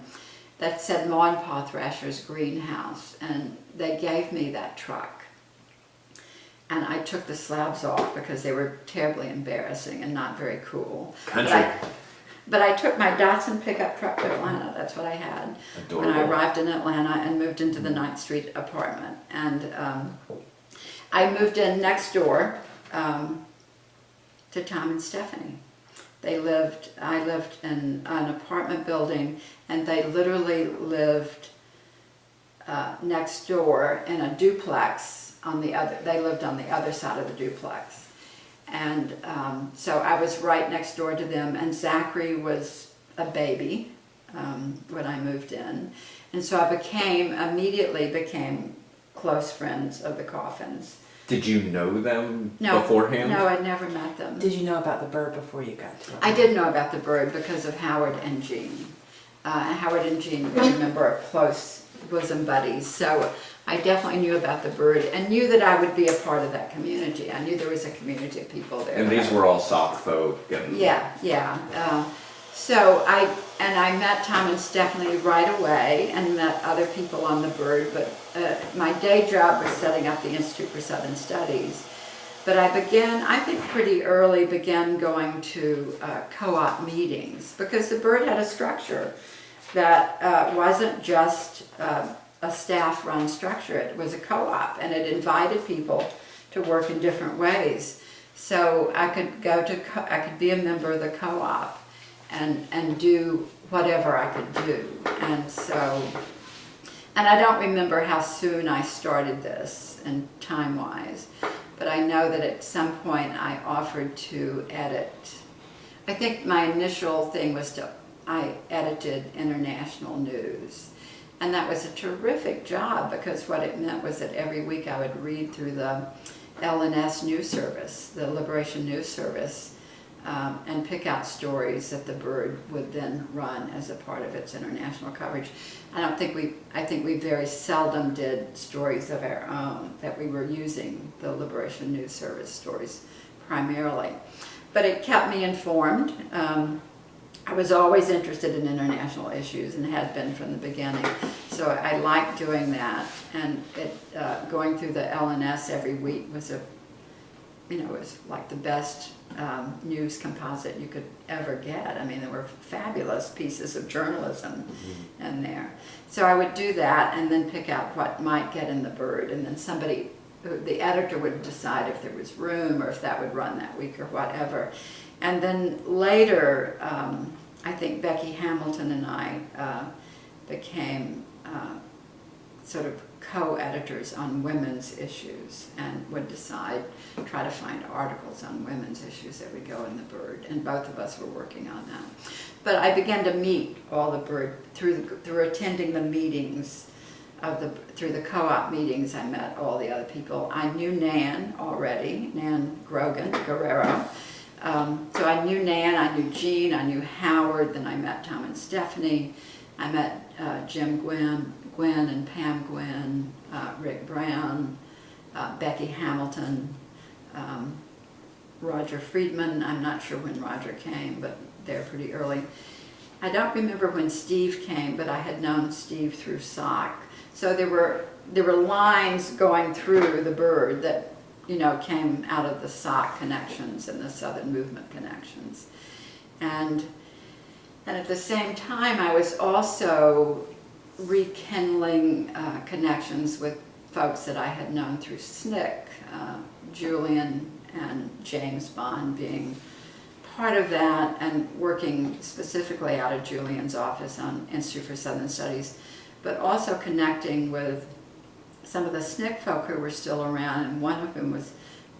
that said Ma and Pa Thrasher's greenhouse, and they gave me that truck. And I took the slabs off because they were terribly embarrassing and not very cool. Country. But I took my Datsun pickup truck to Atlanta. That's what I had. Adorable. When I arrived in Atlanta and moved into the 9th Street apartment. And I moved in next door to Tom and Stephanie. I lived in an apartment building, and they literally lived next door in a duplex they lived on the other side of the duplex. And so I was right next door to them, and Zachary was a baby when I moved in. And so I immediately became close friends of the Coffins. Did you know them beforehand? No, I'd never met them. Did you know about the bird before you got to it? I did know about the bird because of Howard and Jean. Howard and Jean were, remember, close bosom buddies. So I definitely knew about the bird and knew that I would be a part of that community. I knew there was a community of people there. And these were all sock folk. Yeah. So I met Tom and Stephanie right away, and met other people on the bird, but my day job was setting up the Institute for Southern Studies. But I think pretty early began going to co-op meetings, because the bird had a structure that wasn't just a staff-run structure. It was a co-op, and it invited people to work in different ways. So I could be a member of the co-op and do whatever I could do. And I don't remember how soon I started this and time-wise, but I know that at some point I offered to edit. I think my initial thing was I edited international news. And that was a terrific job, because what it meant was that every week I would read through the LNS news service, the Liberation News Service, and pick out stories that the bird would then run as a part of its international coverage. I think we very seldom did stories of our own, that we were using the Liberation News Service stories primarily. But it kept me informed. I was always interested in international issues and had been from the beginning. So I liked doing that. And going through the LNS every week was it was like the best news composite you could ever get. I mean, there were fabulous pieces of journalism in there. So I would do that and then pick out what might get in the bird, and then the editor would decide if there was room or if that would run that week or whatever. And then later, I think Becky Hamilton and I became sort of co-editors on women's issues, and would try to find articles on women's issues that would go in the bird, and both of us were working on that. But I began to meet all the bird through attending the meetings through the co-op meetings. I met all the other people. I knew Nan already, Nan Guerrero. So I knew Nan, I knew Jean, I knew Howard, then I met Tom and Stephanie. I met Jim Gwynn and Pam Gwynn, Rick Brown, Becky Hamilton, Roger Friedman. I'm not sure when Roger came, but they're pretty early. I don't remember when Steve came, but I had known Steve through SOC. So there were lines going through the bird that came out of the SOC connections and the Southern Movement connections. And at the same time, I was also rekindling connections with folks that I had known through SNCC, Julian and James Bond being part of that, and working specifically out of Julian's office on Institute for Southern Studies, but also connecting with some of the SNCC folk who were still around, and one of whom was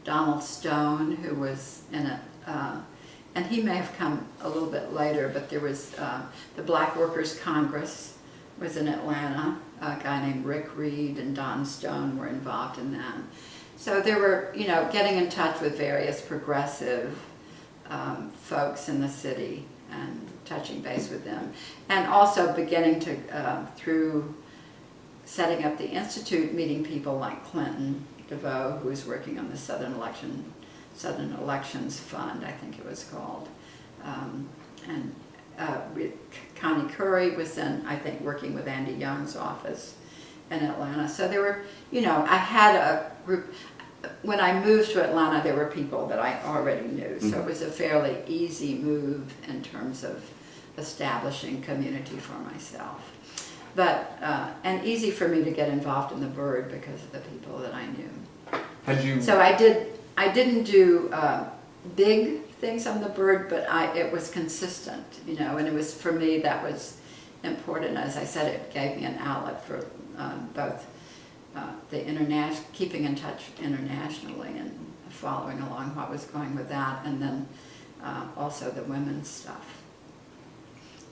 Donald Stone, who was in it, and he may have come a little bit later, but there was the Black Workers Congress was in Atlanta. A guy named Rick Reed and Don Stone were involved in that. So there were, getting in touch with various progressive folks in the city and touching base with them. And also beginning to, through setting up the Institute, meeting people like Clinton DeVoe, who was working on the Southern Elections Fund, I think it was called. And Connie Curry was then, I think, working with Andy Young's office in Atlanta. So there were, I had a group. When I moved to Atlanta, there were people that I already knew. So it was a fairly easy move in terms of establishing community for myself. But, and easy for me to get involved in the Bird because of the people that I knew. Had you? So I didn't do big things on the Bird, but it was consistent, and it was, for me, that was important. As I said, it gave me an outlet for both keeping in touch internationally and following along what was going with that, and then also the women's stuff.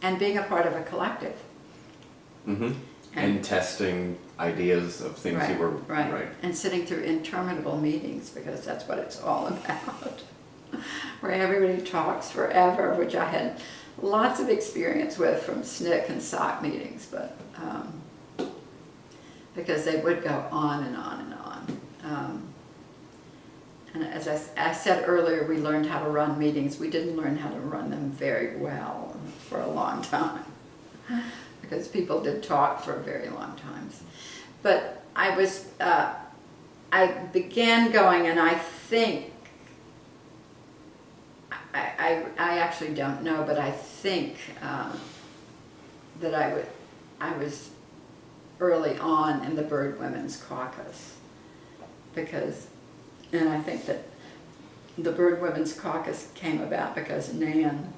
And being a part of a collective. Mm-hmm. And testing ideas of things Right, you were right. And sitting through interminable meetings, because that's what it's all about. Where everybody talks forever, which I had lots of experience with from SNCC and SOC meetings, but because they would go on and on and on. And as I said earlier, we learned how to run meetings. We didn't learn how to run them very well for a long time, because people did talk for very long times. But I began going, and I think, I actually don't know, but I think that I was early on in the Bird Women's Caucus, and I think that the Bird Women's Caucus came about because Nan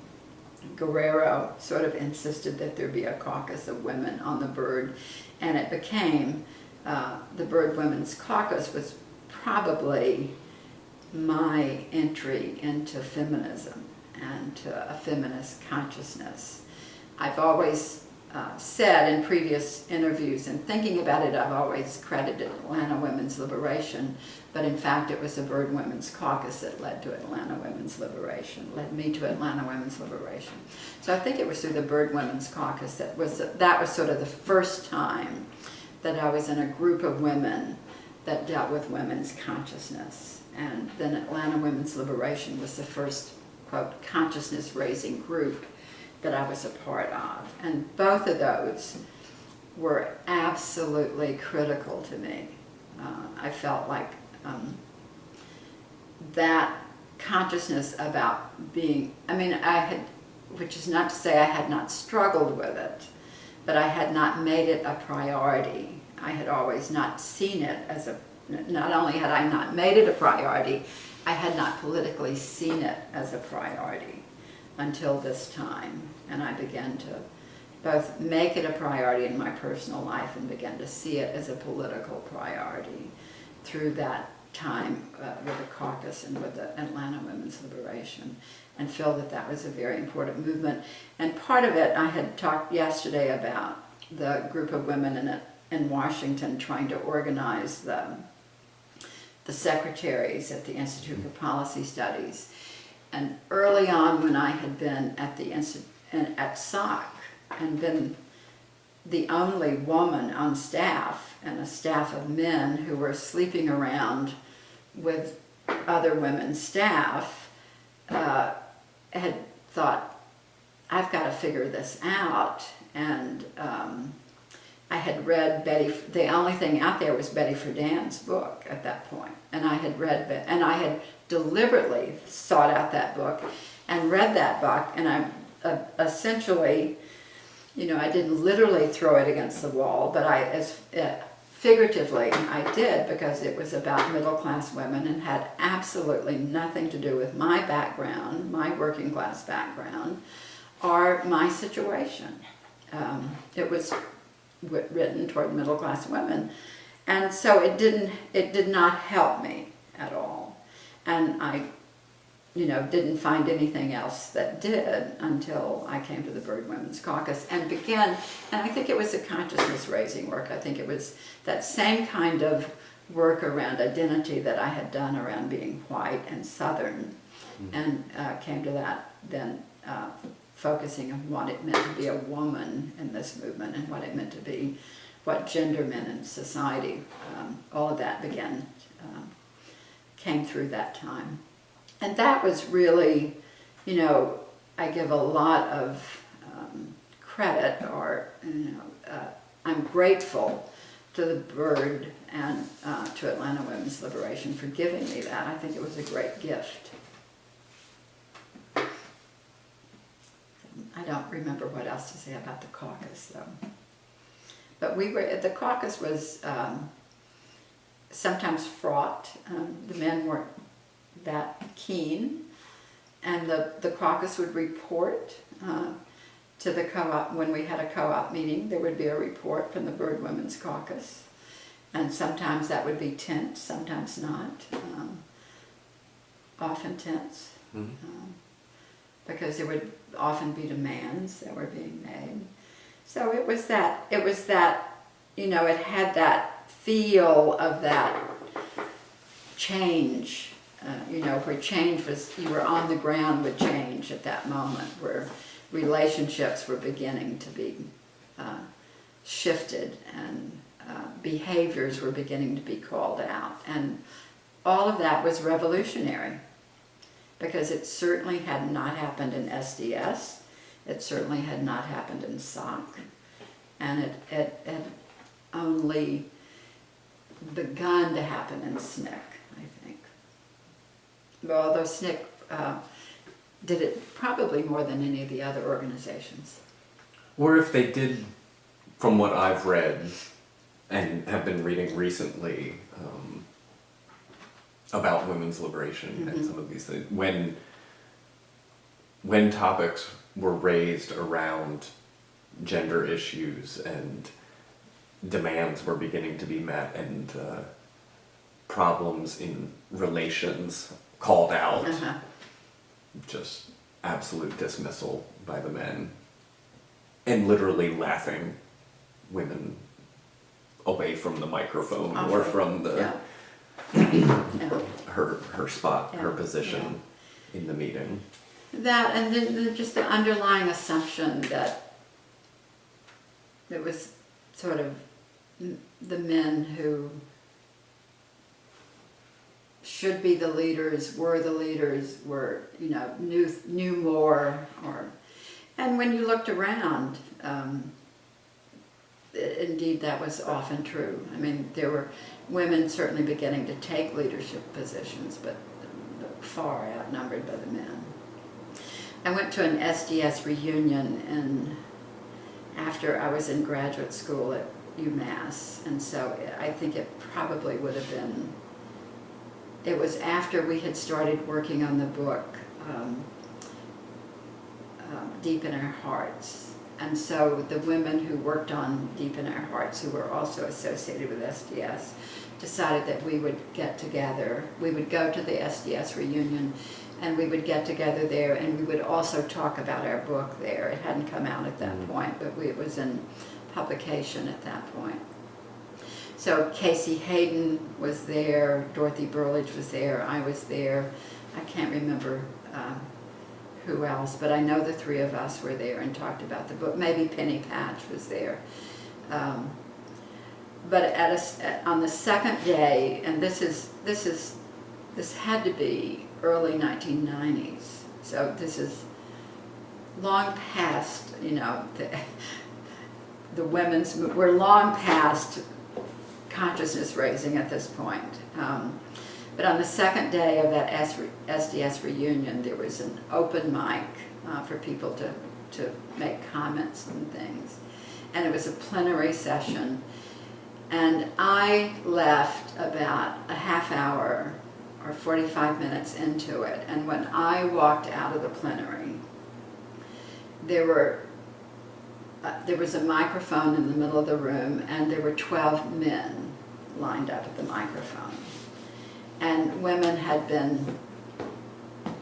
Guerrero sort of insisted that there be a caucus of women on the Bird, and it became, the Bird Women's Caucus was probably my entry into feminism and to a feminist consciousness. I've always said in previous interviews, and thinking about it, I've always credited Atlanta Women's Liberation, but in fact it was the Bird Women's Caucus that led to Atlanta Women's Liberation, led me to Atlanta Women's Liberation. So I think it was through the Bird Women's Caucus that was sort of the first time that I was in a group of women that dealt with women's consciousness. And then Atlanta Women's Liberation was the first, quote, consciousness-raising group that I was a part of. And both of those were absolutely critical to me. I felt like that consciousness about being, which is not to say I had not struggled with it, but I had not made it a priority. I had always not seen it as not only had I not made it a priority, I had not politically seen it as a priority until this time. And I began to both make it a priority in my personal life and began to see it as a political priority through that time with the caucus and with the Atlanta Women's Liberation, and feel that that was a very important movement. And part of it, I had talked yesterday about the group of women in Washington trying to organize the secretaries at the Institute for Policy Studies. And early on, when I had been at the at SOC and been the only woman on staff and a staff of men who were sleeping around with other women's staff, had thought, I've got to figure this out. And I had read the only thing out there was Betty Friedan's book at that point. And I had deliberately sought out that book and read that book, and I essentially, I didn't literally throw it against the wall, but figuratively I did, because it was about middle-class women and had absolutely nothing to do with my background, my working class background, or my situation. It was written toward middle-class women, and so it did not help me at all. And I didn't find anything else that did until I came to the Bird Women's Caucus and began, and I think it was a consciousness raising work. I think it was that same kind of work around identity that I had done around being white and Southern, and came to that then focusing on what it meant to be a woman in this movement and what it meant to be, what gender meant in society. All of that came through that time. And that was really, I give a lot of credit, or, I'm grateful to the Bird and to Atlanta Women's Liberation for giving me that. I think it was a great gift. I don't remember what else to say about the caucus, though. But the caucus was sometimes fraught. The men weren't that keen, and the caucus would report to the co-op. When we had a co-op meeting, there would be a report from the Bird Women's Caucus, and sometimes that would be tense, sometimes not, often tense, because there would often be demands that were being made. So it was that, it had that feel of that change, where change was, you were on the ground with change at that moment, where relationships were beginning to be shifted, and behaviors were beginning to be called out. And all of that was revolutionary, because it certainly had not happened in SDS, it certainly had not happened in SOC, and it had only begun to happen in SNCC, I think. Although SNCC did it probably more than any of the other organizations. Or if they did, from what I've read and have been reading recently about women's liberation and some of these things, when topics were raised around gender issues and demands were beginning to be met, and problems in relations called out, just absolute dismissal by the men, and literally laughing women away from the microphone or from the her spot, her position in the meeting. That, and then just the underlying assumption that it was sort of the men who should be the leaders, were, knew more, and when you looked around, indeed that was often true. I mean, there were women certainly beginning to take leadership positions, but far outnumbered by the men. I went to an SDS reunion after I was in graduate school at UMass, and so I think it probably would have been, it was after we had started working on the book, Deep in Our Hearts. And so the women who worked on Deep in Our Hearts, who were also associated with SDS, decided that we would get together. We would go to the SDS reunion, and we would get together there, and we would also talk about our book there. It hadn't come out at that point, but it was in publication at that point. So Casey Hayden was there, Dorothy Burlage was there, I was there. I can't remember who else, but I know the three of us were there and talked about the book. Maybe Penny Patch was there. But on the second day, and this had to be early 1990s, so this is long past, the women's, we're long past consciousness raising at this point. But on the second day of that SDS reunion, there was an open mic for people to make comments and things. And it was a plenary session. And I left about a half hour or 45 minutes into it. And when I walked out of the plenary, there was a microphone in the middle of the room, and there were 12 men lined up at the microphone. And women had been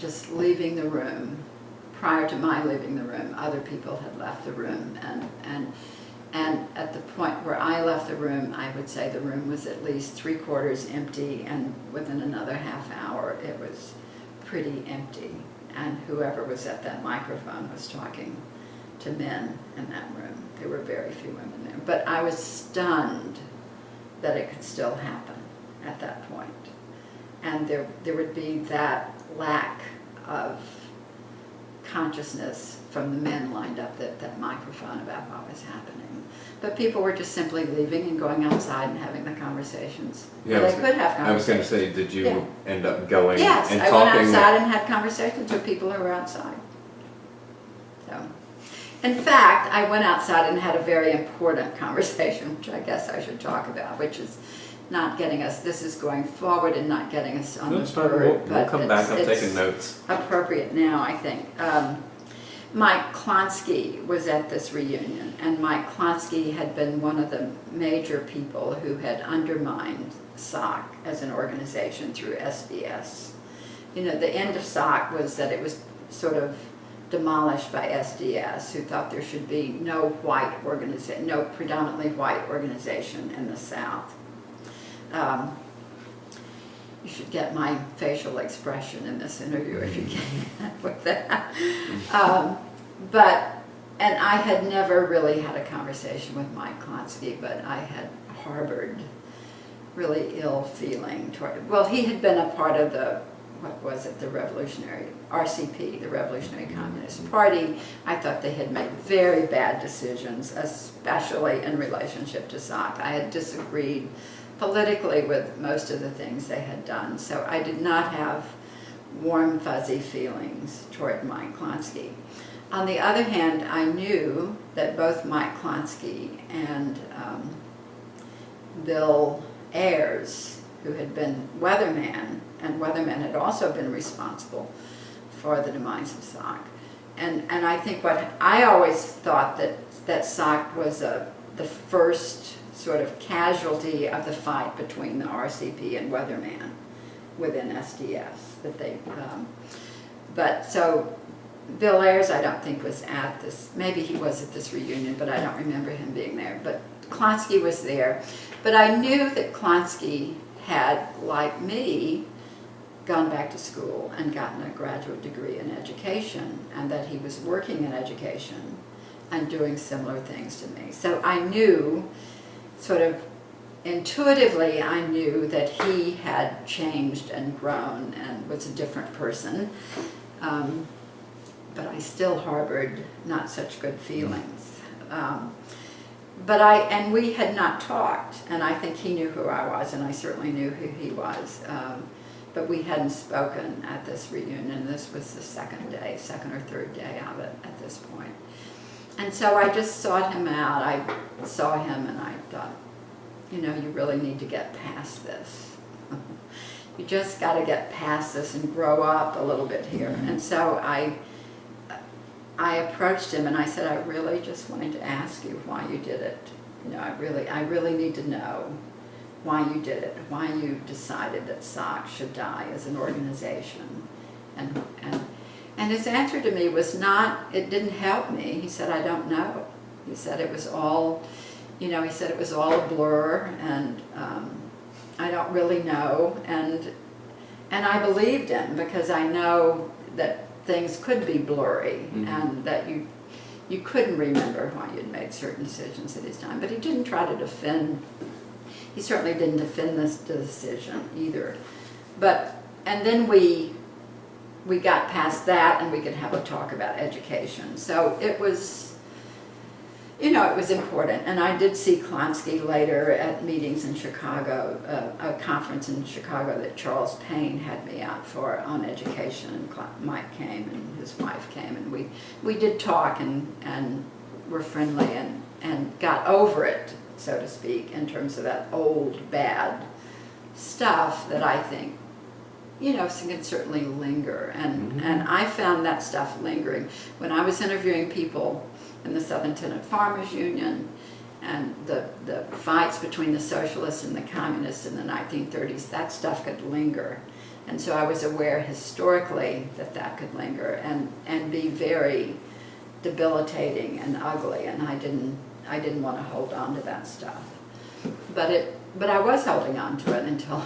just leaving the room. Prior to my leaving the room, other people had left the room, and at the point where I left the room, I would say the room was at least 3/4 empty, and within another half hour, it was pretty empty. And whoever was at that microphone was talking to men in that room. There were very few women there. But I was stunned that it could still happen at that point. And there would be that lack of consciousness from the men lined up at that microphone about what was happening. But people were just simply leaving and going outside and having the conversations. Yeah, They could have conversations. I was going to say, did you Yeah. end up going Yes, and I talking? went outside and had conversations with people who were outside. So, in fact, I went outside and had a very important conversation, which I guess I should talk about, which is not getting us, this is going forward and not getting us on That's the fine. bird. We'll come back. I'm taking notes. Appropriate now, I think. Mike Klonsky was at this reunion, and Mike Klonsky had been one of the major people who had undermined SOC as an organization through SDS. You know, the end of SOC was that it was sort of demolished by SDS, who thought there should be no predominantly white organization in the South. You should get my facial expression in this interview if you can with that. And I had never really had a conversation with Mike Klonsky, but I had harbored really ill feeling toward, well, he had been a part of the, what was it, the revolutionary, RCP, the Revolutionary Communist Party. I thought they had made very bad decisions, especially in relationship to SOC. I had disagreed politically with most of the things they had done, so I did not have warm, fuzzy feelings toward Mike Klonsky. On the other hand, I knew that both Mike Klonsky and Bill Ayers, who had been weatherman, and weatherman had also been responsible for the demise of SOC. And I think what I always thought that SOC was the first sort of casualty of the fight between the RCP and weatherman within SDS. But so Bill Ayers, I don't think was at this, maybe he was at this reunion, but I don't remember him being there. But Klonsky was there. But I knew that Klonsky had, like me, gone back to school and gotten a graduate degree in education, and that he was working in education and doing similar things to me. So I knew, sort of intuitively, I knew that he had changed and grown and was a different person. But I still harbored not such good feelings. And we had not talked, and I think he knew who I was, and I certainly knew who he was. But we hadn't spoken at this reunion. This was the second or third day of it at this point. And so I just sought him out. I saw him and I thought, you know, you really need to get past this. You just got to get past this and grow up a little bit here. And so I approached him and I said, I really just wanted to ask you why you did it. You know, I really need to know why you did it, why you decided that SOC should die as an organization. And his answer to me was not, it didn't help me. He said, I don't know. He said it was all, you know, he said it was all a blur, and I don't really know. And I believed him, because I know that things could be blurry, and that you couldn't remember why you'd made certain decisions at his time. But he didn't try to defend, he certainly didn't defend this decision either. And then we got past that and we could have a talk about education. So it was, you know, it was important. And I did see Klonsky later at meetings in Chicago, a conference in Chicago that Charles Payne had me out for on education. And Mike came and his wife came, and we did talk and were friendly and got over it, so to speak, in terms of that old bad stuff that I think, you know, can certainly linger. And I found that stuff lingering. When I was interviewing people in the Southern Tenant Farmers Union and the fights between the socialists and the communists in the 1930s, that stuff could linger. And so I was aware historically that could linger and be very debilitating and ugly, and I didn't want to hold on to that stuff. But I was holding on to it until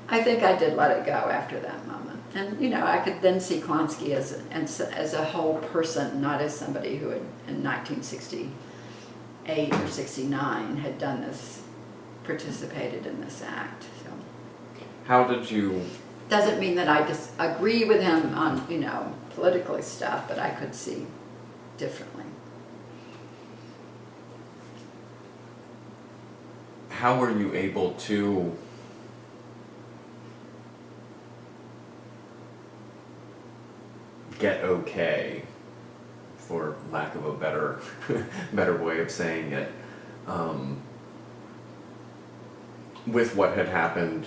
I think I did let it go after that moment. And I could then see Klonsky as a whole person, not as somebody who had in 1968 or 69 had done this, participated in this act. So How did you? doesn't mean that I disagree with him on politically stuff, but I could see differently. How were you able to get okay, for lack of a better way of saying it, with what had happened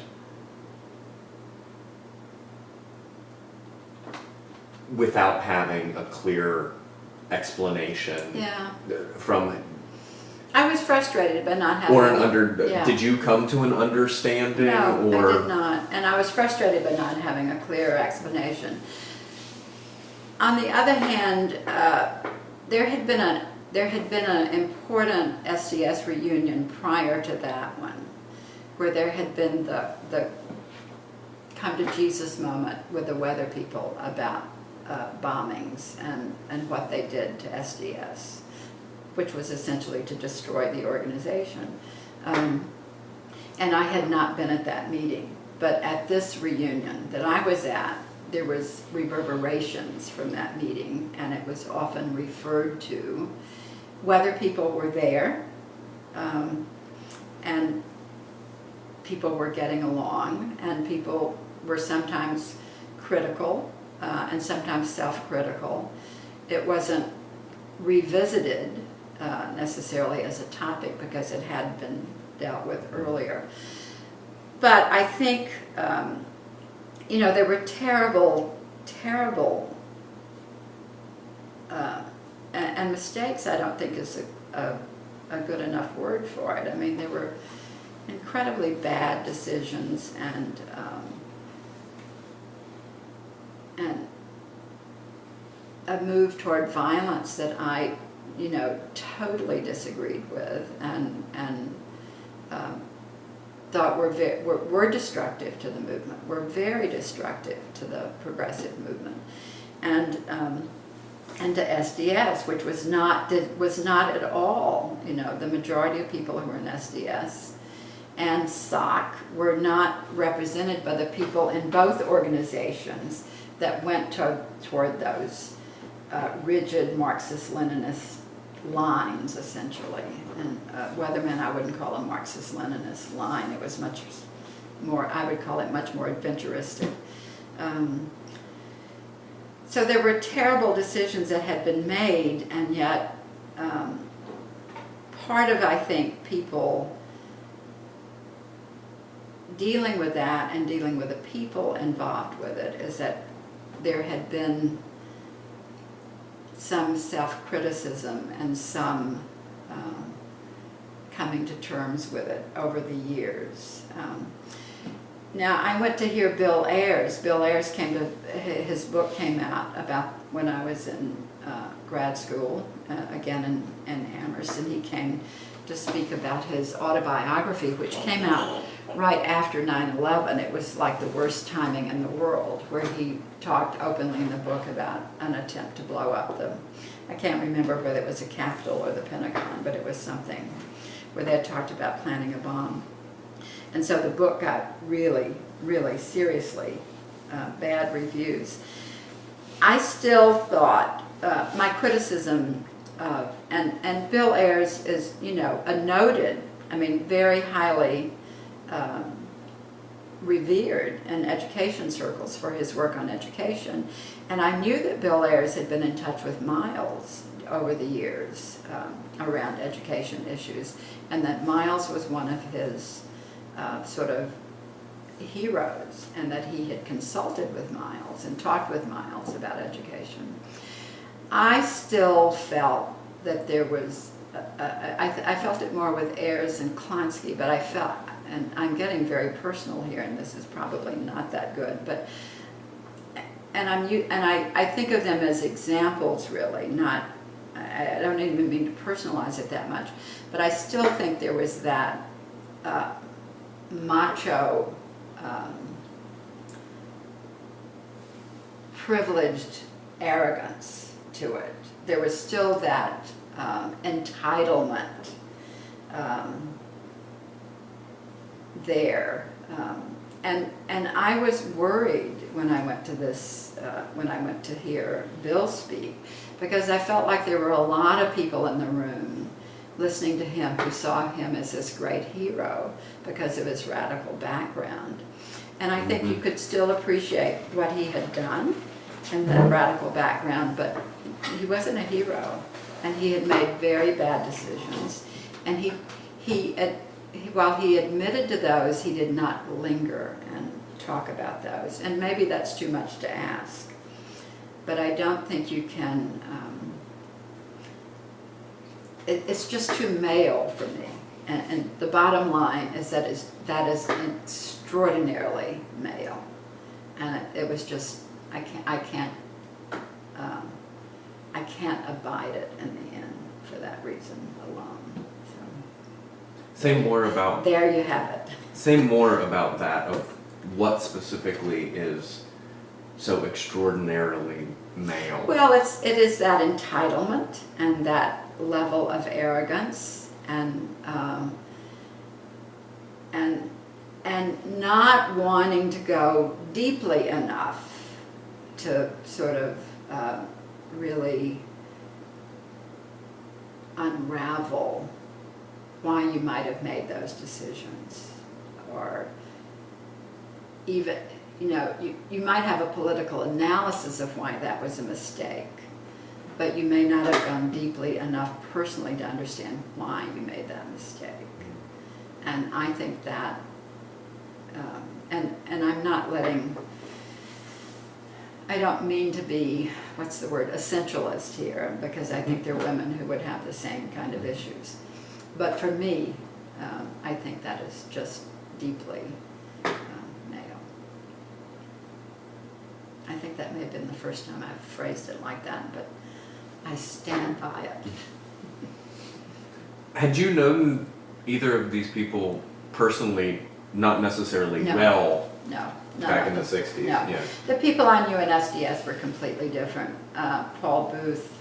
without having a clear explanation Yeah. from, I was frustrated by not having. or an under, Yeah. did you come to an understanding? No, or I did not, and I was frustrated by not having a clear explanation. On the other hand, there had been an important SDS reunion prior to that one, where there had been the come to Jesus moment with the weather people about bombings and what they did to SDS, which was essentially to destroy the organization. And I had not been at that meeting, but at this reunion that I was at, there was reverberations from that meeting, and it was often referred to whether people were there, and people were getting along, and people were sometimes critical and sometimes self-critical. It wasn't revisited necessarily as a topic because it had been dealt with earlier. But I think there were terrible and mistakes, I don't think is a good enough word for it. I mean, there were incredibly bad decisions and a move toward violence that I totally disagreed with and thought were destructive to the movement, were very destructive to the progressive movement, and to SDS, which was not at all, the majority of people who were in SDS and SOC were not represented by the people in both organizations that went toward those rigid Marxist-Leninist lines, essentially. And Weatherman, I wouldn't call a Marxist-Leninist line. It was much more, I would call it much more adventuristic. So there were terrible decisions that had been made, and yet part of, I think, people dealing with that and dealing with the people involved with it is that there had been some self-criticism and some coming to terms with it over the years. Now, I went to hear Bill Ayers. Bill Ayers his book came out about when I was in grad school, again in Amherst, and he came to speak about his autobiography, which came out right after 9/11. It was like the worst timing in the world, where he talked openly in the book about an attempt to blow up I can't remember whether it was the Capitol or the Pentagon, but it was something where they had talked about planting a bomb. And so the book got really, really seriously bad reviews. I still thought my criticism of, and Bill Ayers is, a noted, very highly revered in education circles for his work on education. And I knew that Bill Ayers had been in touch with Miles over the years around education issues, and that Miles was one of his sort of heroes, and that he had consulted with Miles and talked with Miles about education. I still felt that there was, I felt it more with Ayers and Klonsky, but I felt, and I'm getting very personal here, and this is probably not that good, but, I think of them as examples really, not, I don't even mean to personalize it that much, but I still think there was that macho, privileged arrogance to it. There was still that entitlement there. And I was worried when I went to when I went to hear Bill speak, because I felt like there were a lot of people in the room listening to him who saw him as this great hero because of his radical background. And I think you could still appreciate what he had done and that radical background, but he wasn't a hero, and he had made very bad decisions. And while he admitted to those, he did not linger and talk about those. And maybe that's too much to ask, but I don't think you can. It's just too male for me. And the bottom line is that is extraordinarily male, and it was just I can't abide it in the end for that reason alone. So Say more about there you have it. Say more about that, of what specifically is so extraordinarily male. Well, it is that entitlement and that level of arrogance and not wanting to go deeply enough to sort of really unravel why you might have made those decisions, or even, you might have a political analysis of why that was a mistake, but you may not have gone deeply enough personally to understand why you made that mistake. And I think that, and I'm not I don't mean to be, essentialist here, because I think there are women who would have the same kind of issues. But for me, I think that is just deeply male. I think that may have been the first time I've phrased it like that, but I stand by it. Had you known either of these people personally, not necessarily No. No. No. Back in the 60s? No. Yeah. The people I knew in SDS were completely different. Paul Booth,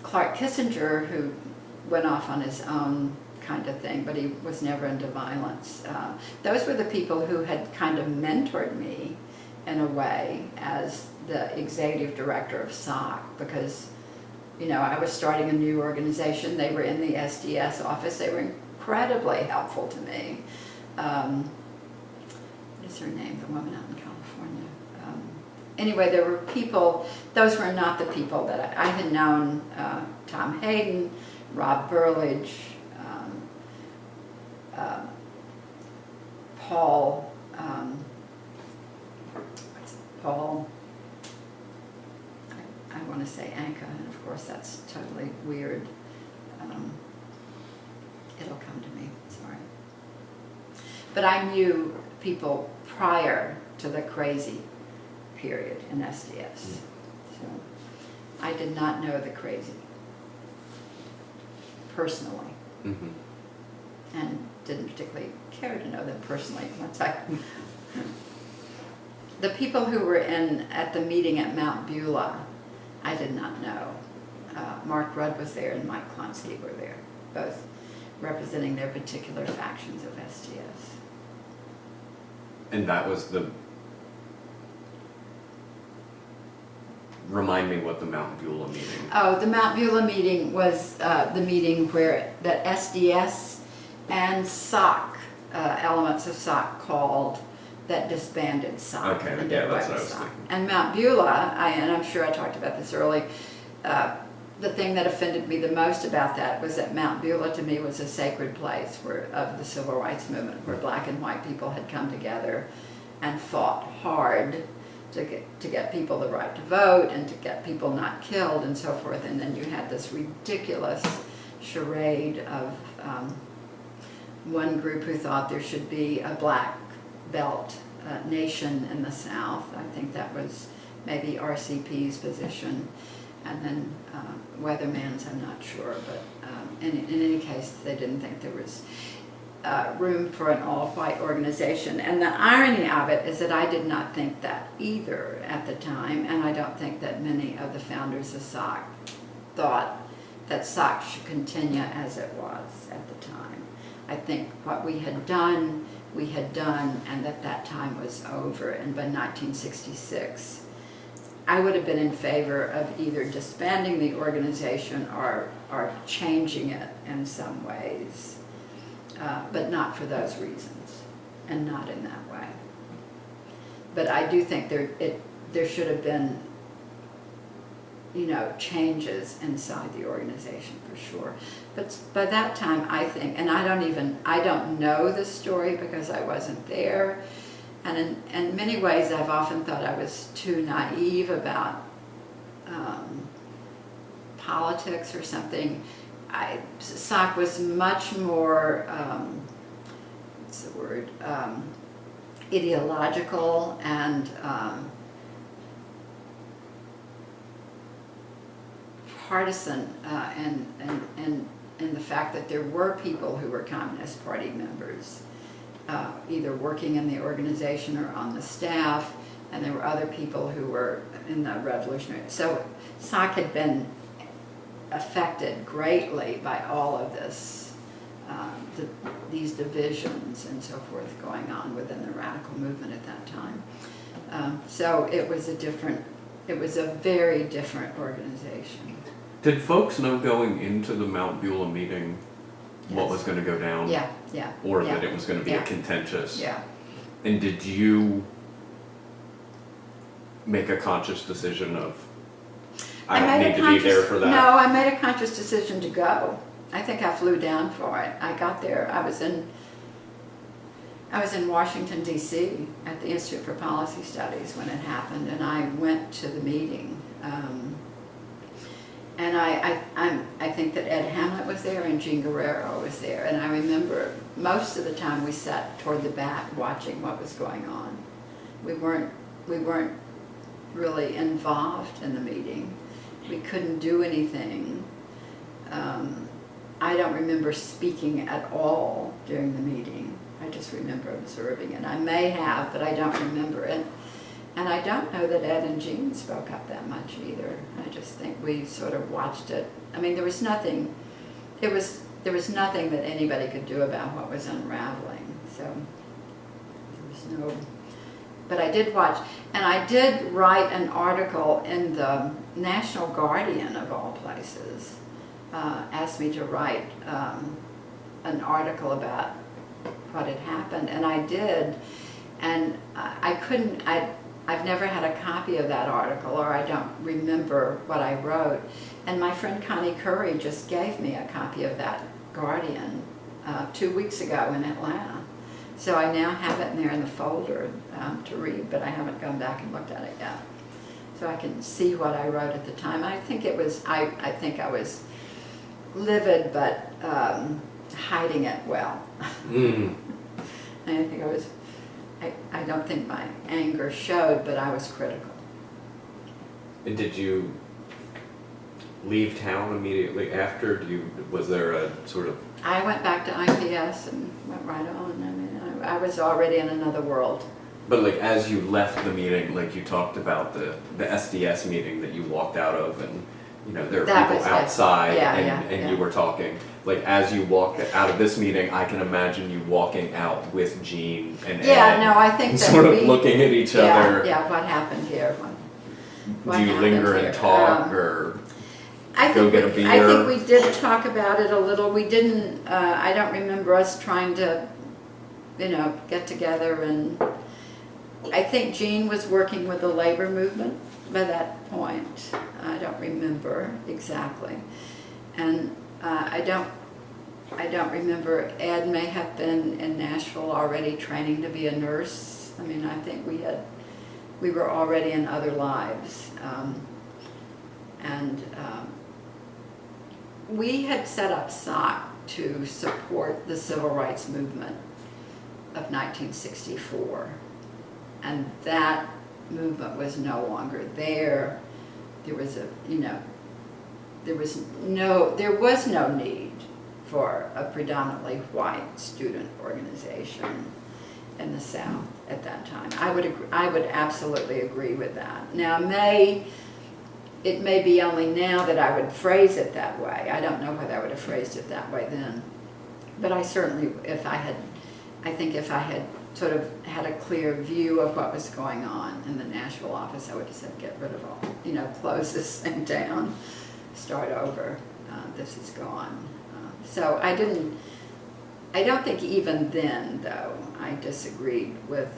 Clark Kissinger, who went off on his own kind of thing, but he was never into violence. Those were the people who had kind of mentored me in a way as the executive director of SOC, because I was starting a new organization. They were in the SDS office. They were incredibly helpful to me. What is her name? The woman out in California. Anyway, there were people. Those were not the people that I had known. Tom Hayden, Rob Burlage, Paul. Paul. I want to say Anka, and of course that's totally weird. It'll come to me, sorry. But I knew people prior to the crazy period in SDS. So I did not know the crazy personally, and didn't particularly care to know them personally once the people who were at the meeting at Mount Beulah, I did not know. Mark Rudd was there and Mike Klonsky were there, both representing their particular factions of SDS. And that was remind me what the Mount Beulah meeting. Oh, the Mount Beulah meeting was the meeting that SDS and SOC, elements of SOC called, that disbanded SOC. Okay, and yeah, did that's away what I with was SOC. thinking. And Mount Beulah, and I'm sure I talked about this early, the thing that offended me the most about that was that Mount Beulah to me was a sacred place of the civil rights movement, where black and white people had come together and fought hard to get people the right to vote and to get people not killed and so forth. And then you had this ridiculous charade one group who thought there should be a black belt nation in the South. I think that was maybe RCP's position. And then Weatherman's, I'm not sure, but in any case, they didn't think there was room for an all-white organization. And the irony of it is that I did not think that either at the time, and I don't think that many of the founders of SOC thought that SOC should continue as it was at the time. I think what we had done, and that time was over. And by 1966, I would have been in favor of either disbanding the organization or changing it in some ways, but not for those reasons, and not in that way. But I do think there should have been, changes inside the organization for sure. But by that time, I think, and I don't know the story because I wasn't there. And in many ways, I've often thought I was too naive about politics or something. SOC was much more, what's the word, ideological and partisan, and the fact that there were people who were Communist Party members, either working in the organization or on the staff, and there were other people who were in the revolutionary. So SOC had been affected greatly by all of this, these divisions and so forth going on within the radical movement at that time. So it was a very different organization. Did folks know going into the Mount Beulah meeting what was going to go down? Yeah. Or yeah, that it was going to be yeah, a contentious? Yeah. And did you make a conscious decision of, I don't need to be there for that? No, I made a conscious decision to go. I think I flew down for it. I got there. I was in Washington, D.C. at the Institute for Policy Studies when it happened, and I went to the meeting. And I think that Ed Hamlet was there and Jean Guerrero was there. And I remember most of the time we sat toward the back watching what was going on. We weren't really involved in the meeting. We couldn't do anything. I don't remember speaking at all during the meeting. I just remember observing it. I may have, but I don't remember it. And I don't know that Ed and Jean spoke up that much either. I just think we sort of watched it. I mean, there was nothing that anybody could do about what was unraveling. So there was no, but I did watch, and I did write an article in the National Guardian of all places. Asked me to write an article about what had happened, and I did. And I've never had a copy of that article, or I don't remember what I wrote. And my friend Connie Curry just gave me a copy of that Guardian 2 weeks ago in Atlanta. So I now have it in there in the folder to read, but I haven't gone back and looked at it yet. So I can see what I wrote at the time. I think I was livid, but hiding it well. Mm. I don't think my anger showed, but I was critical. And did you leave town immediately after? Was there a sort of... I went back to IPS and went right on. I mean, I was already in another world. But like as you left the meeting, like you talked about the SDS meeting that you walked out of, and there are people outside, and you were talking. Like as you walked out of this meeting, I can imagine you walking out with Jean and Ed, I think that sort of looking at each other. Yeah, what happened here? Do you linger and talk, or go get a beer? I think we did talk about it a little. We didn't. I don't remember us trying to, get together. And I think Jean was working with the labor movement by that point. I don't remember exactly, and I don't remember. Ed may have been in Nashville already training to be a nurse. I mean, I think we were already in other lives, and we had set up SOC to support the civil rights movement of 1964. And that movement was no longer there. There was no need for a predominantly white student organization in the South at that time. I would absolutely agree with that. Now, it may be only now that I would phrase it that way. I don't know whether I would have phrased it that way then. But I certainly, if I had sort of had a clear view of what was going on in the Nashville office, I would have said, get rid of all, close this thing down, start over, this is gone. So I don't think even then, though, I disagreed with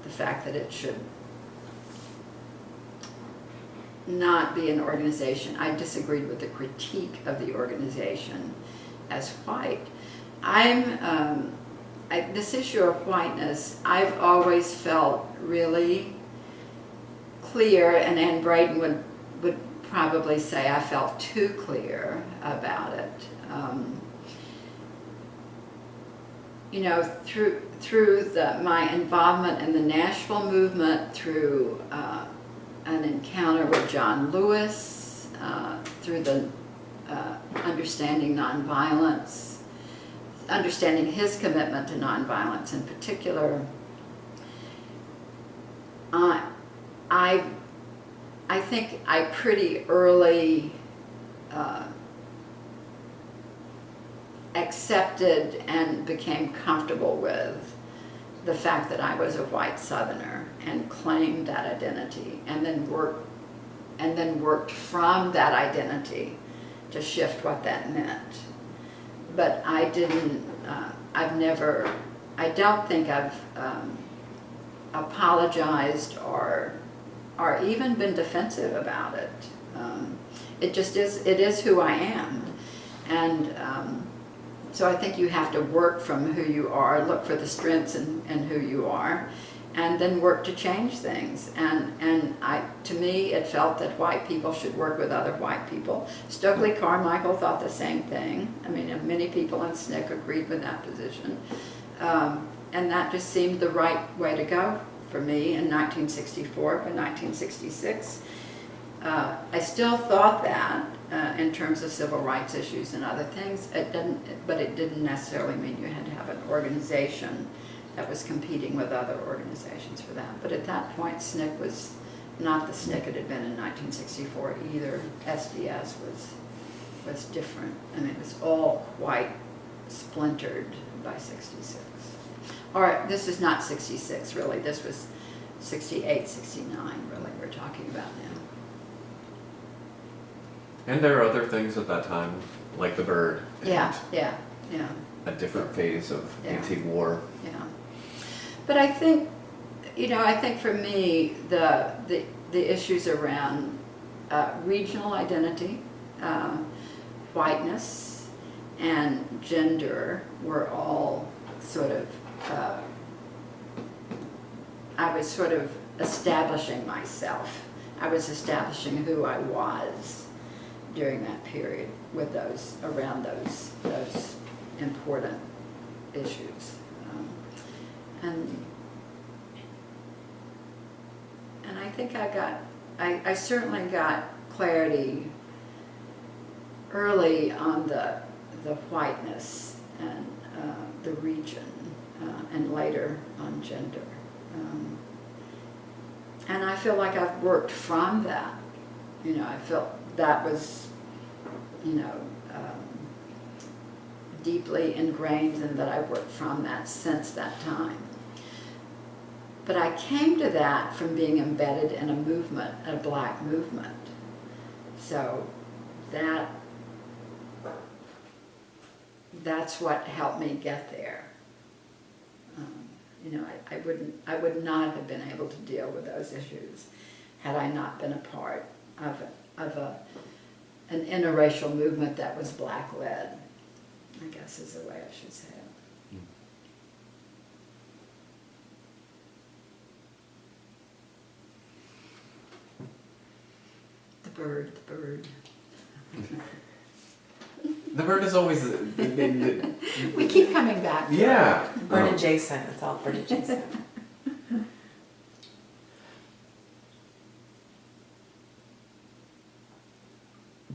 the fact that it should not be an organization. I disagreed with the critique of the organization as white. This issue of whiteness, I've always felt really clear, and Ann Braden would probably say I felt too clear about it. Through my involvement in the Nashville movement, through an encounter with John Lewis, through the understanding nonviolence, understanding his commitment to nonviolence in particular, I think I pretty early accepted and became comfortable with the fact that I was a white Southerner and claimed that identity, and then worked from that identity to shift what that meant. But I don't think I've apologized or even been defensive about it. It is who I am. And so I think you have to work from who you are, look for the strengths in who you are, and then work to change things. And to me, it felt that white people should work with other white people. Stokely Carmichael thought the same thing. I mean, many people in SNCC agreed with that position. And that just seemed the right way to go for me in 1964 and 1966. I still thought that in terms of civil rights issues and other things. But it didn't necessarily mean you had to have an organization that was competing with other organizations for that. But at that point, SNCC was not the SNCC it had been in 1964 either. SDS was different. I mean, it was all quite splintered by 66. Or this is not 66, really. This was 68, 69, really, we're talking about now. And there are other things at that time, like the bird. Yeah. A different phase of anti-war. Yeah. But I think for me, the issues around regional identity, whiteness, and gender were all sort of, I was sort of establishing myself. I was establishing who I was during that period with around those important issues. And I think I certainly got clarity early on the whiteness and the region, and later on gender. And I feel like I've worked from that. I felt that was, deeply ingrained, and that I worked from that since that time. But I came to that from being embedded in a movement, a black movement. So that's what helped me get there. I would not have been able to deal with those issues had I not been a part of an interracial movement that was black-led, I guess is the way I should say it. The bird. The bird is always. We keep coming back to it. Yeah. Bird adjacent, it's all bird adjacent.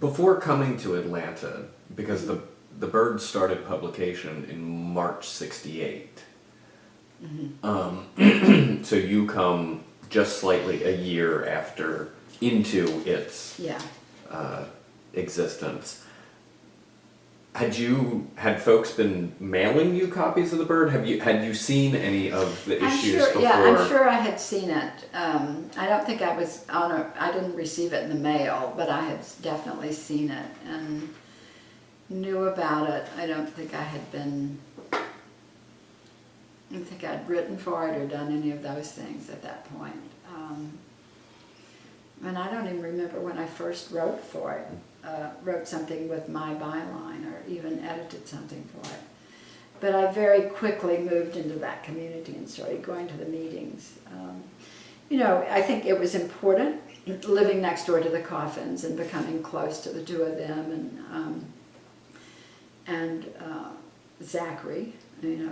Before coming to Atlanta, because the bird started publication in March '68. So you come just slightly a year after into its Yeah. existence. Had folks been mailing you copies of the bird? Had you seen any of the issues before? Yeah, I'm sure I had seen it. I don't think I didn't receive it in the mail, but I had definitely seen it and knew about it. I don't think I'd written for it or done any of those things at that point. And I don't even remember when I first wrote for it. Wrote something with my byline or even edited something for it. But I very quickly moved into that community and started going to the meetings. I think it was important living next door to the Coffins and becoming close to the two of them and Zachary.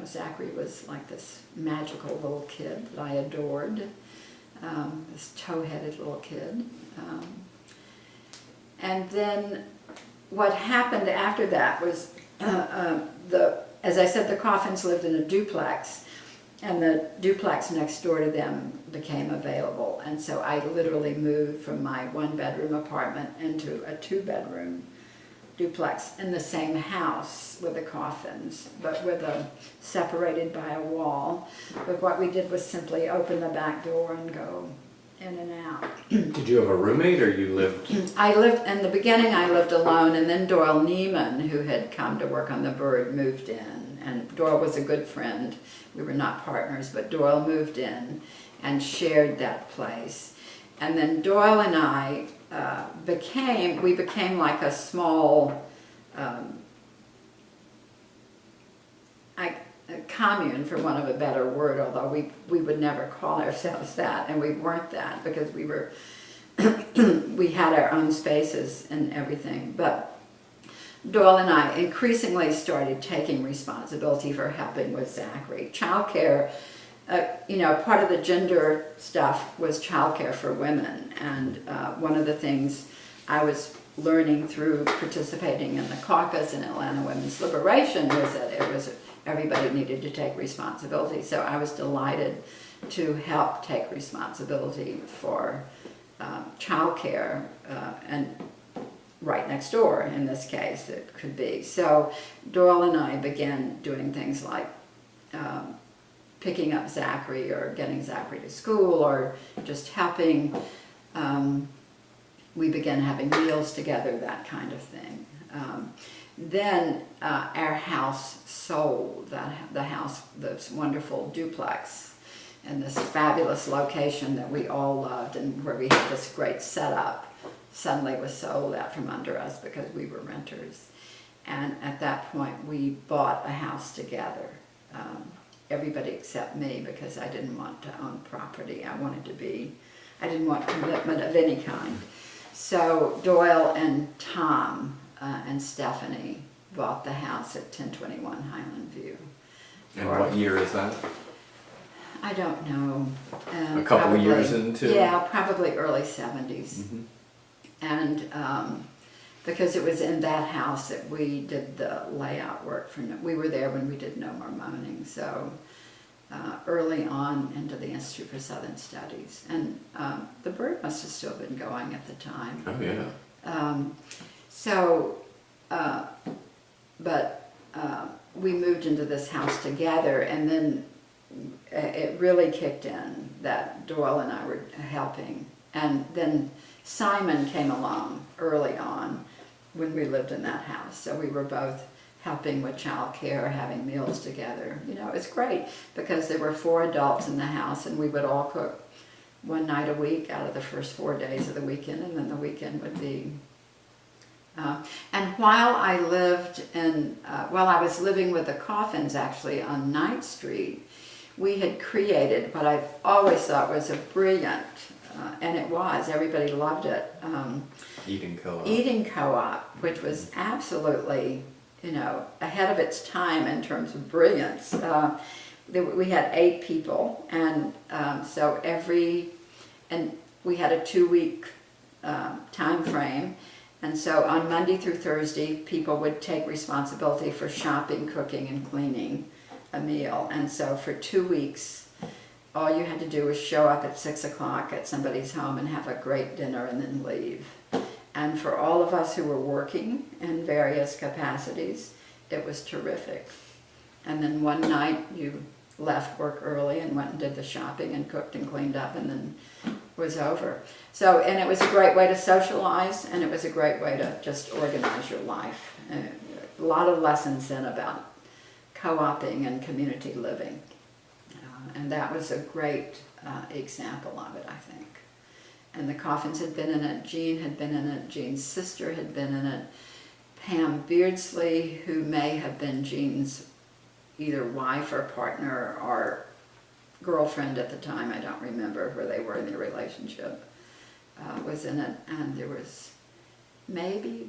Zachary was like this magical little kid that I adored, this tow-headed little kid. And then what happened after that was, as I said, the Coffins lived in a duplex, and the duplex next door to them became available. And so I literally moved from my one-bedroom apartment into a two-bedroom duplex in the same house with the Coffins, but separated by a wall. But what we did was simply open the back door and go in and out. Did you have a roommate, or you lived? In the beginning I lived alone, and then Doyle Neiman, who had come to work on the bird, moved in. And Doyle was a good friend. We were not partners, but Doyle moved in and shared that place. And then Doyle and I became like a small commune, for want of a better word, although we would never call ourselves that, and we weren't that because we had our own spaces and everything. But Doyle and I increasingly started taking responsibility for helping with Zachary. Childcare, part of the gender stuff was childcare for women, and one of the things I was learning through participating in the caucus in Atlanta Women's Liberation was that everybody needed to take responsibility. So I was delighted to help take responsibility for childcare and right next door in this case it could be. So Doyle and I began doing things like picking up Zachary or getting Zachary to school or just helping. We began having meals together, that kind of thing. Then our house sold, the house, this wonderful duplex in this fabulous location that we all loved and where we had this great setup, suddenly was sold out from under us because we were renters. And at that point we bought a house together. Everybody except me, because I didn't want to own property. I didn't want commitment of any kind. So Doyle and Tom and Stephanie bought the house at 1021 Highland View. And what year is that? I don't know. A couple of years into? Yeah, probably early 70s. Mm-hmm. And because it was in that house that we did the layout work we were there when we did No More Moaning, so early on into the Institute for Southern Studies. And the bird must have still been going at the time. Oh, yeah. But we moved into this house together, and then it really kicked in that Doyle and I were helping. And then Simon came along early on when we lived in that house. So we were both helping with childcare, having meals together. It's great because there were 4 adults in the house, and we would all cook one night a week out of the first 4 days of the weekend, and then the weekend would be. And while I was living with the Coffins actually on 9th Street, we had created what I've always thought was a brilliant, and it was, everybody loved it, Eating co-op. Eating co-op, which was absolutely ahead of its time in terms of brilliance. We had 8 people, and and we had a 2-week time frame. And so on Monday through Thursday, people would take responsibility for shopping, cooking, and cleaning a meal. And so for 2 weeks, all you had to do was show up at 6 o'clock at somebody's home and have a great dinner and then leave. And for all of us who were working in various capacities, it was terrific. And then one night you left work early and went and did the shopping and cooked and cleaned up, and then was over. So, and it was a great way to socialize, and it was a great way to just organize your life. A lot of lessons then about co-oping and community living. And that was a great example of it, I think. And the Coffins had been in it, Jean had been in it, Jean's sister had been in it, Pam Beardsley, who may have been Jean's either wife or partner or girlfriend at the time, I don't remember where they were in their relationship, was in it. And there was maybe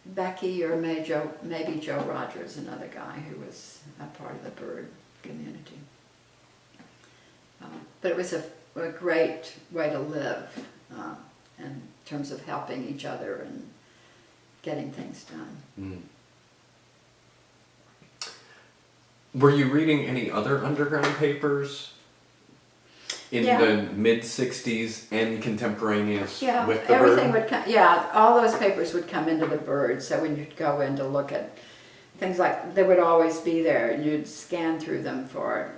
Becky or maybe Joe Rogers, another guy who was a part of the Bird community. But it was a great way to live in terms of helping each other and getting things done. Mm. Were you reading any other underground papers in the mid-'60s and contemporaneous with the everything Bird? would come. Yeah, all those papers would come into the Bird. So when you'd go in to look at things, like they would always be there, and you'd scan through them for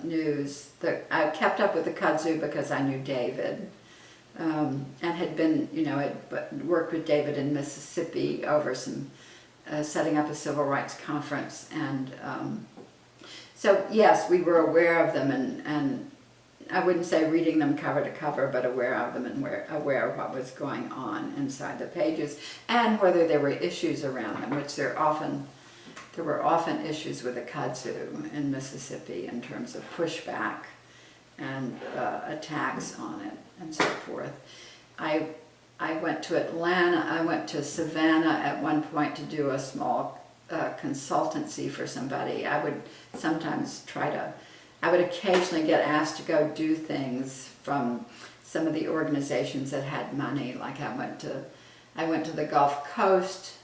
news. I kept up with the kudzu because I knew David, and had been, had worked with David in Mississippi over some setting up a civil rights conference, and so yes, we were aware of them, and I wouldn't say reading them cover to cover, but aware of them and aware of what was going on inside the pages, and whether there were issues around them, which there were often issues with the kudzu in Mississippi in terms of pushback and attacks on it and so forth. I went to Atlanta, I went to Savannah at one point to do a small consultancy for somebody. I would occasionally get asked to go do things from some of the organizations that had money. Like I went to the Gulf Coast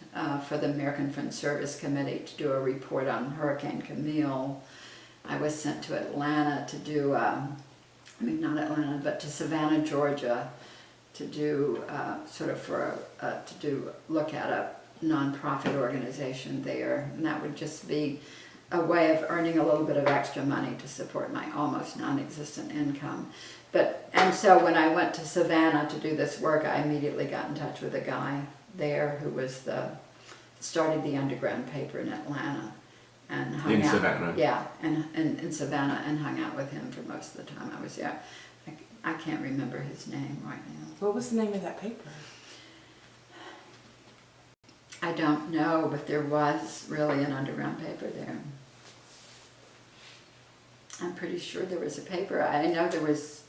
for the American Friends Service Committee to do a report on Hurricane Camille. I was sent to Atlanta to do, not Atlanta, but to Savannah, Georgia, to do look at a nonprofit organization there, and that would just be a way of earning a little bit of extra money to support my almost non-existent income. And so when I went to Savannah to do this work, I immediately got in touch with a guy there who started the underground paper in Atlanta, and hung out. Savannah. Yeah, and in Savannah, and hung out with him for most of the time I was there. I can't remember his name right now. What was the name of that paper? I don't know, but there was really an underground paper there. I'm pretty sure there was a paper. I know there was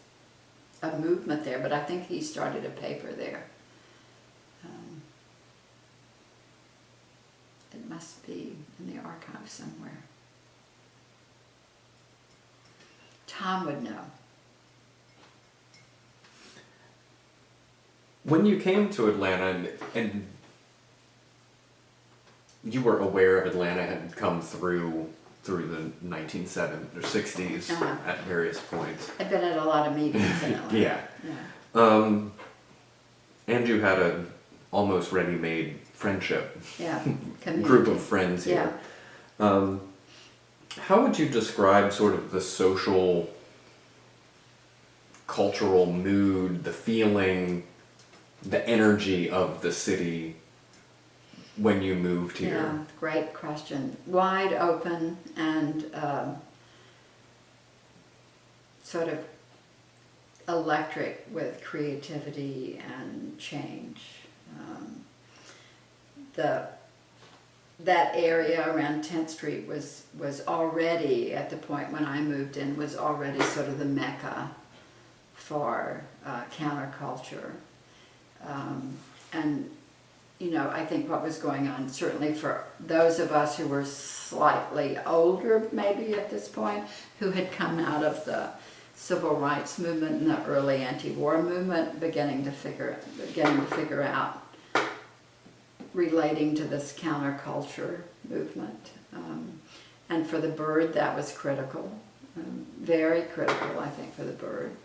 a movement there, but I think he started a paper there. It must be in the archive somewhere. Tom would know. When you came to Atlanta, and you were aware of Atlanta had come through the 1970s or 60s at various points. I've been at a lot of meetings in Atlanta. Yeah. And you had a almost ready-made friendship. Yeah. Group of friends here. Yeah. How would you describe sort of the social, cultural mood, the feeling, the energy of the city when you moved here? Yeah, great question. Wide open and sort of electric with creativity and change. That area around 10th Street was already, at the point when I moved in, was already sort of the mecca for counterculture. And I think what was going on, certainly for those of us who were slightly older maybe at this point, who had come out of the civil rights movement and the early anti-war movement, beginning to figure out relating to this counterculture movement. And for the Bird, that was critical, very critical, I think, for the Bird.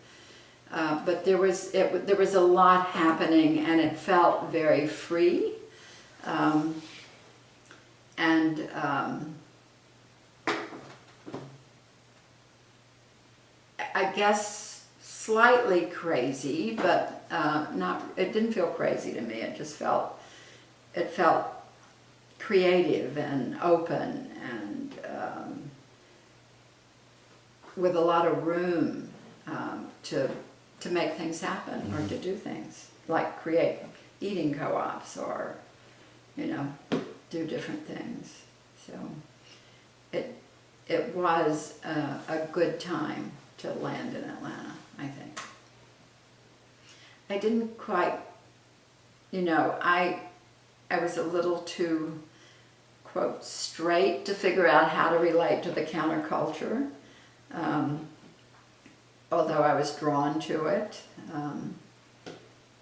But there was a lot happening, and it felt very free, and I guess slightly crazy, but not. It didn't feel crazy to me. It just felt creative and open, and with a lot of room to make things happen, or to do things like create eating co-ops, or do different things. So it was a good time to land in Atlanta, I think. I didn't quite, I was a little too, quote, straight to figure out how to relate to the counterculture, although I was drawn to it.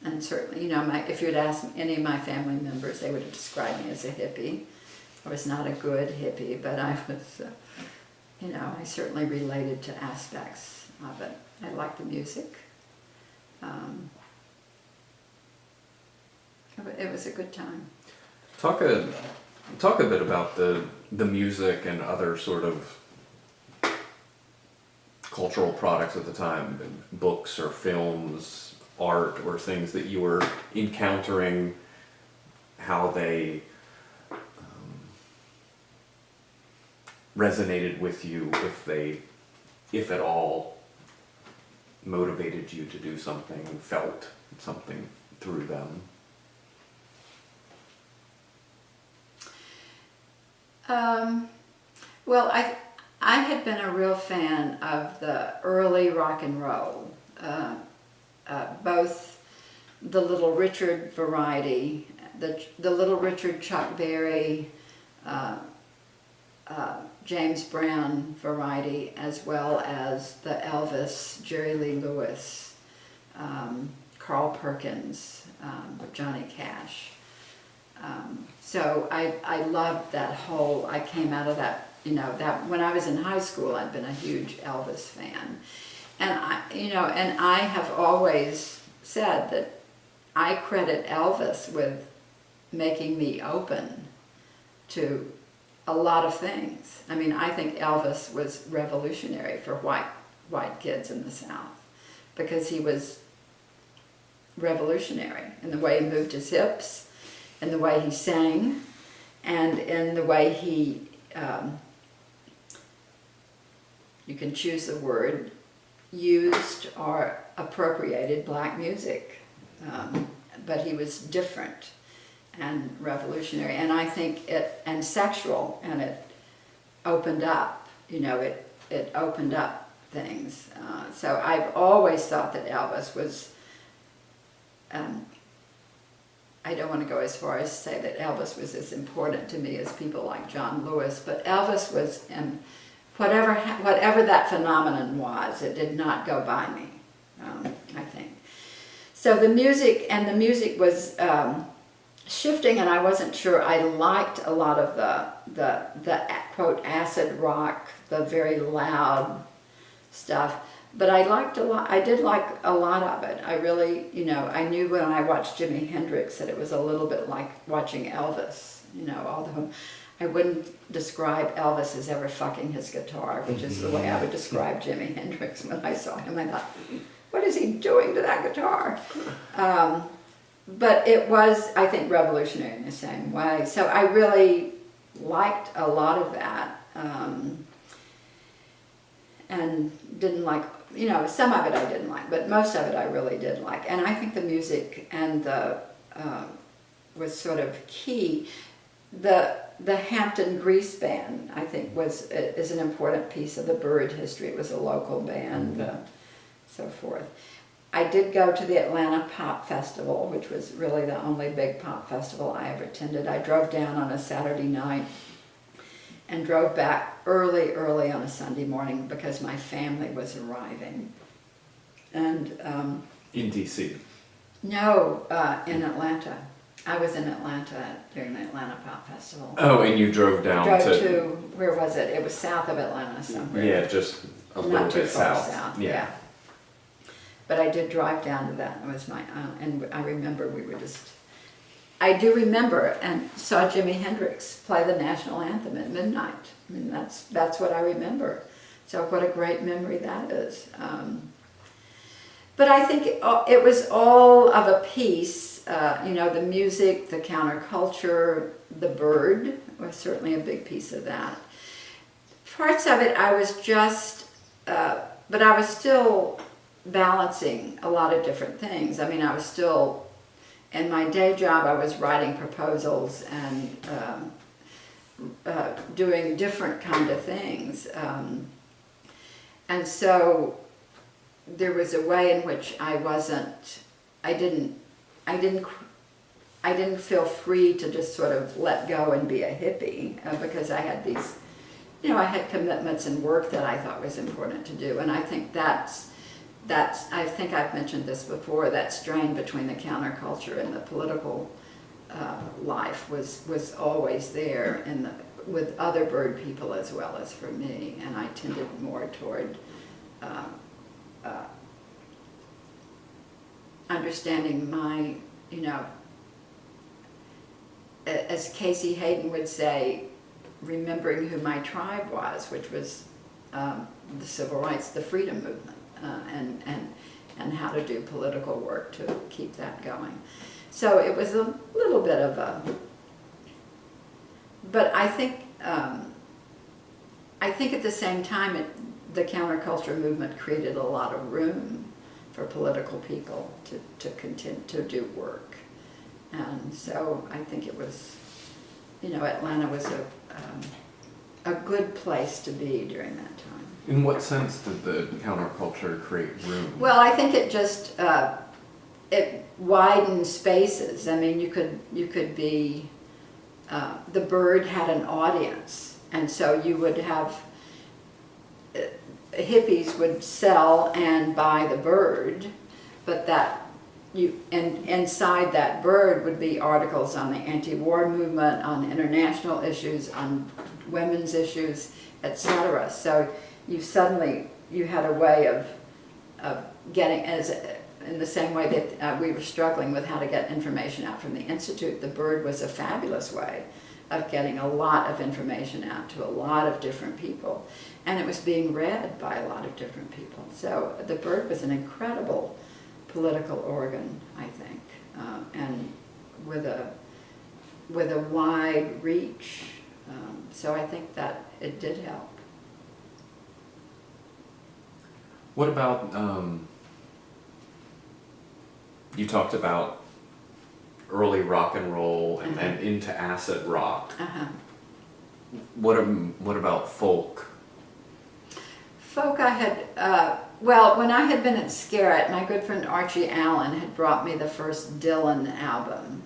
And certainly, if you'd asked any of my family members, they would have described me as a hippie. I was not a good hippie, but I was, I certainly related to aspects of it. I liked the music. It was a good time. Talk a bit about the music and other sort of cultural products at the time, books or films, art, or things that you were encountering, how they resonated with you, if at all, motivated you to do something, felt something through them. Well, I had been a real fan of the early rock and roll, both the Little Richard variety, the Little Richard, Chuck Berry, James Brown variety, as well as the Elvis, Jerry Lee Lewis, Carl Perkins, Johnny Cash. So I loved that whole, I came out of that, that when I was in high school, I'd been a huge Elvis fan. And I have always said that I credit Elvis with making me open to a lot of things. I mean, I think Elvis was revolutionary for white kids in the South, because he was revolutionary in the way he moved his hips, in the way he sang, and in the way he, you can choose the word, used or appropriated black music. But he was different and revolutionary, and I think and sexual, and it opened up, it opened up things. So I've always thought that Elvis was, I don't want to go as far as to say that Elvis was as important to me as people like John Lewis, but Elvis was, whatever that phenomenon was, it did not go by me, I think. So the music was shifting, and I wasn't sure. I liked a lot of the quote acid rock, the very loud stuff, but I did like a lot of it. I really, I knew when I watched Jimi Hendrix that it was a little bit like watching Elvis, although I wouldn't describe Elvis as ever fucking his guitar, which is the way I would describe Jimi Hendrix when I saw him. I thought, what is he doing to that guitar? But it was, I think, revolutionary in the same way. So I really liked a lot of that, and didn't like, some of it I didn't like, but most of it I really did like. And I think the music and the was sort of key. The Hampton Grease Band, I think, is an important piece of the Bird history. It was a local band, so forth. I did go to the Atlanta Pop Festival, which was really the only big pop festival I ever attended. I drove down on a Saturday night and drove back early on a Sunday morning because my family was arriving. And In DC. no, in Atlanta. I was in Atlanta during the Atlanta Pop Festival. Oh, and you drove down Drove to, to, where was it? It was south of Atlanta somewhere. yeah, just a little Not too bit far south. yeah. But I did drive down to that. It was my, and I remember we were just, I do remember and saw Jimi Hendrix play the national anthem at midnight. I mean, that's what I remember. So what a great memory that is. But I think it was all of a piece. The music, the counterculture, the bird was certainly a big piece of that. Parts of it I was just, but I was still balancing a lot of different things. I mean, I was still, in my day job, I was writing proposals and doing different kind of things. And so there was a way in which I didn't feel free to just sort of let go and be a hippie because I had these, I had commitments and work that I thought was important to do. And I think I think I've mentioned this before, that strain between the counterculture and the political life was always there with other bird people as well as for me. And I tended more toward understanding my, as Casey Hayden would say, remembering who my tribe was, which was the civil rights, the freedom movement, and how to do political work to keep that going. So it was a little bit of a, but I think at the same time the counterculture movement created a lot of room for political people to continue to do work. And so I think it was, Atlanta was a good place to be during that time. In what sense did the counterculture create room? Well, I think it just, it widened spaces. I mean, you could be, the bird had an audience, and so you would have, hippies would sell and buy the bird, but inside that bird would be articles on the anti-war movement, on international issues, on women's issues, etc. So you had a way of getting, in the same way that we were struggling with how to get information out from the Institute, the bird was a fabulous way of getting a lot of information out to a lot of different people. And it was being read by a lot of different people. So the bird was an incredible political organ, I think, and with a wide reach. So I think that it did help. What about, you talked about early rock and roll and then into acid rock. What about folk? Folk I had, when I had been at Scarrett, my good friend Archie Allen had brought me the first Dylan album.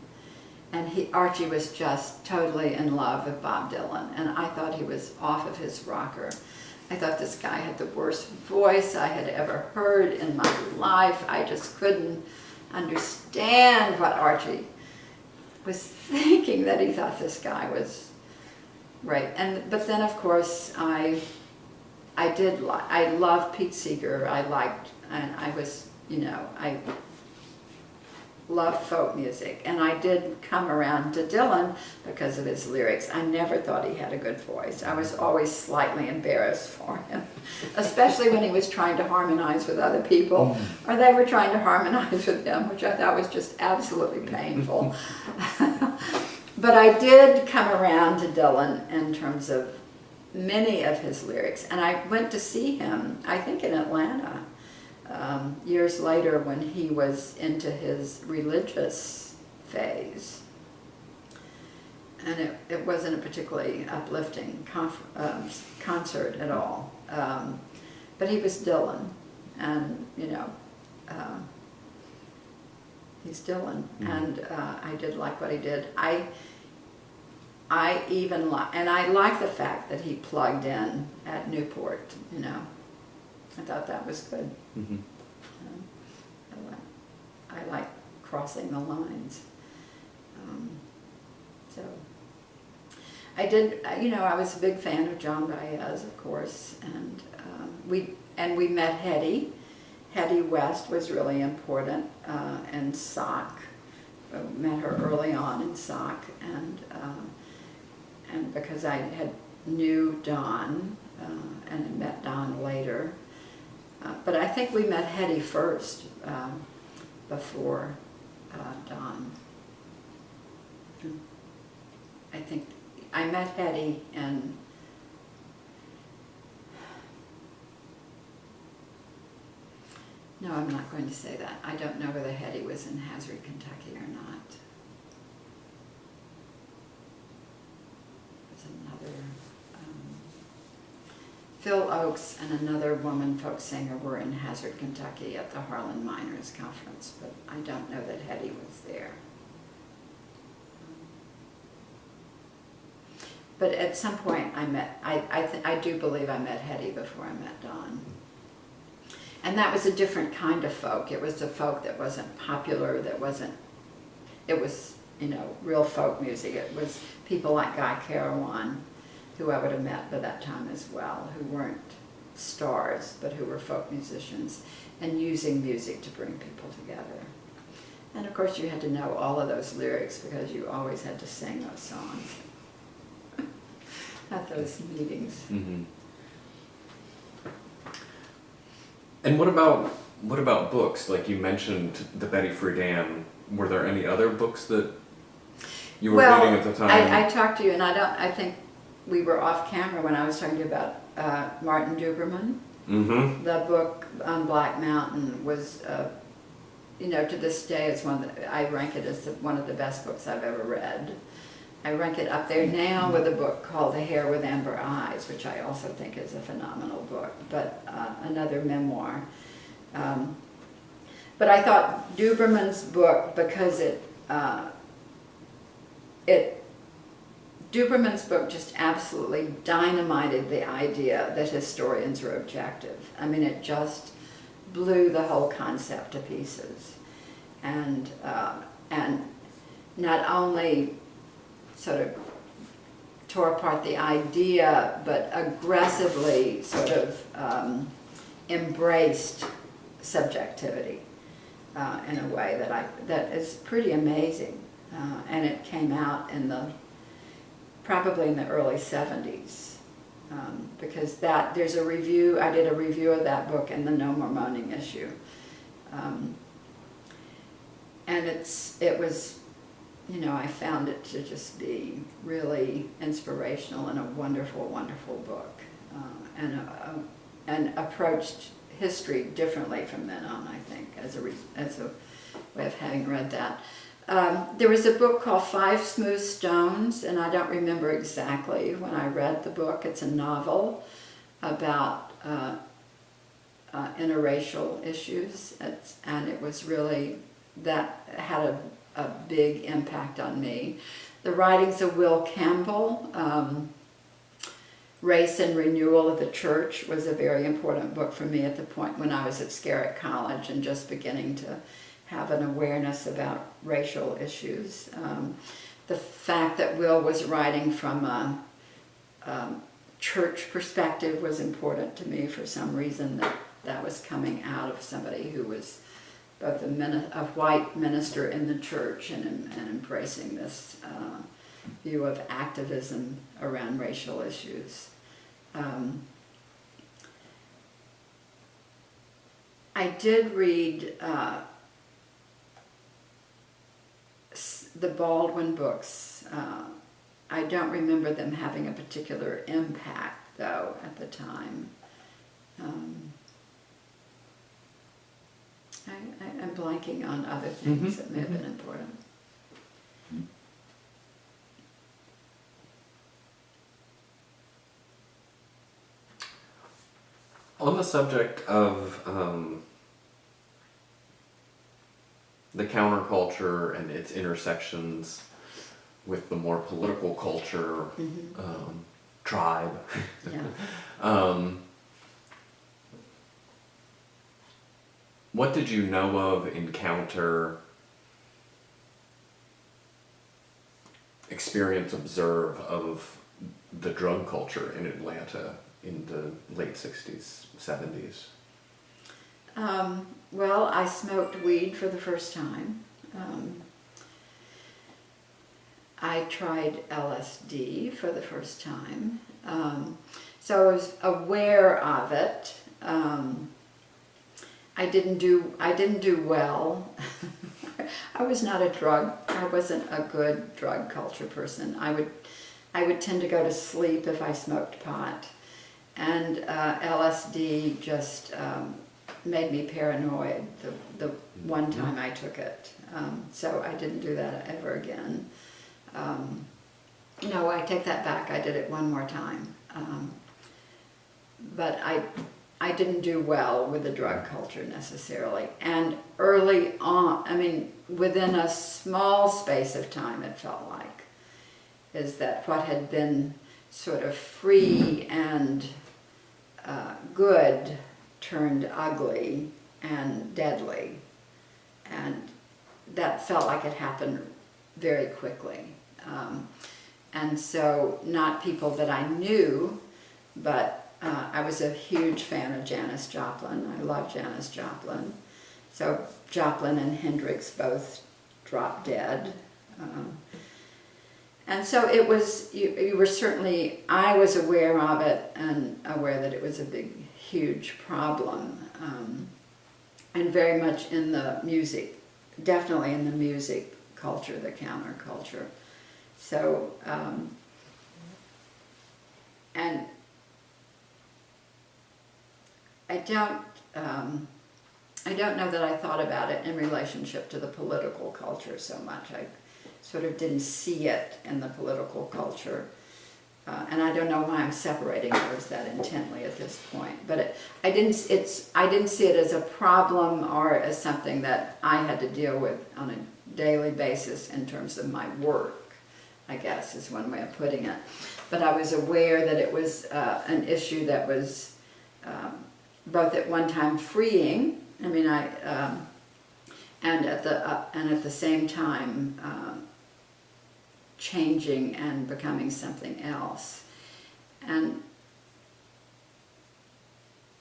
And Archie was just totally in love with Bob Dylan, and I thought he was off of his rocker. I thought this guy had the worst voice I had ever heard in my life. I just couldn't understand what Archie was thinking, that he thought this guy was right. But then of course I loved Pete Seeger. I loved folk music, and I did come around to Dylan because of his lyrics. I never thought he had a good voice. I was always slightly embarrassed for him, especially when he was trying to harmonize with other people, or they were trying to harmonize with him, which I thought was just absolutely painful. But I did come around to Dylan in terms of many of his lyrics, and I went to see him, I think in Atlanta, years later when he was into his religious phase. And it wasn't a particularly uplifting concert at all. But he was Dylan, and He's Dylan, Mhm. and I did like what he did. I even like, and I like the fact that he plugged in at Newport. You know, I thought that was good. Mhm. I like crossing the lines. So I did. You know, I was a big fan of John Baez, of course, and we met Hetty. Hetty West was really important in SOC. Met her early on in SOC, and because I had knew Don and had met Don later, but I think we met Hetty first before Don. I think I met Hetty and no, I'm not going to say that. I don't know whether Hetty was in Hazard, Kentucky or not. There's another, Phil Oakes and another woman folk singer were in Hazard, Kentucky at the Harlan Miners Conference, but I don't know that Hetty was there. But at some point I do believe I met Hetty before I met Don. And that was a different kind of folk. It was a folk that wasn't popular, it was, you know, real folk music. It was people like Guy Carawan, who I would have met by that time as well, who weren't stars, but who were folk musicians, and using music to bring people together. And of course you had to know all of those lyrics because you always had to sing those songs at those meetings. Mhm. And what about books? Like you mentioned the Betty Friedan. Were there any other books that you were reading at the time? I talked to you, and I think we were off camera when I was talking to you about Martin Duberman. Mm-hmm. The book on Black Mountain was, you know, to this day, it's one that I rank it as one of the best books I've ever read. I rank it up there now with a book called The Hare with Amber Eyes, which I also think is a phenomenal book, but another memoir. But I thought Duberman's book, because Duberman's book just absolutely dynamited the idea that historians were objective. I mean, it just blew the whole concept to pieces, and not only sort of tore apart the idea, but aggressively sort of embraced subjectivity in a way that is pretty amazing. And it came out probably in the early 70s, because there's a review. I did a review of that book in the No More Moaning issue, and it was. You know, I found it to just be really inspirational and a wonderful, wonderful book, and approached history differently from then on, I think, as a way of having read that. There was a book called Five Smooth Stones, and I don't remember exactly when I read the book. It's a novel about interracial issues, and it was really, that had a big impact on me. The writings of Will Campbell, Race and Renewal of the Church, was a very important book for me at the point when I was at Scarrett College and just beginning to have an awareness about racial issues. The fact that Will was writing from a church perspective was important to me for some reason, that was coming out of somebody who was both a white minister in the church and embracing this view of activism around racial issues. I did read the Baldwin books. I don't remember them having a particular impact, though, at the time. I'm blanking on other things that may have been important. On the subject of the counterculture and its intersections with the more political culture, tribe. Yeah. What did you know of, encounter, experience, observe of the drug culture in Atlanta in the late 60s, 70s? Well, I smoked weed for the first time. I tried LSD for the first time. So I was aware of it. I didn't do well. I wasn't a good drug culture person. I would tend to go to sleep if I smoked pot. And LSD just made me paranoid the one time I took it. So I didn't do that ever again. No, I take that back. I did it one more time. But I didn't do well with the drug culture necessarily. And early on, I mean, within a small space of time, it felt like, is that what had been sort of free and good turned ugly and deadly. And that felt like it happened very quickly. And so not people that I knew, but I was a huge fan of Janis Joplin. I love Janis Joplin. So Joplin and Hendrix both dropped dead. And so it was, you were certainly, I was aware of it and aware that it was a big, huge problem. And very much in the music, definitely in the music culture, the counterculture. So, and I don't know that I thought about it in relationship to the political culture so much. I sort of didn't see it in the political culture. And I don't know why I'm separating those that intently at this point. But I didn't see it as a problem or as something that I had to deal with on a daily basis in terms of my work, I guess is one way of putting it. But I was aware that it was an issue that was both at one time freeing. I mean, and at the same time changing and becoming something else. And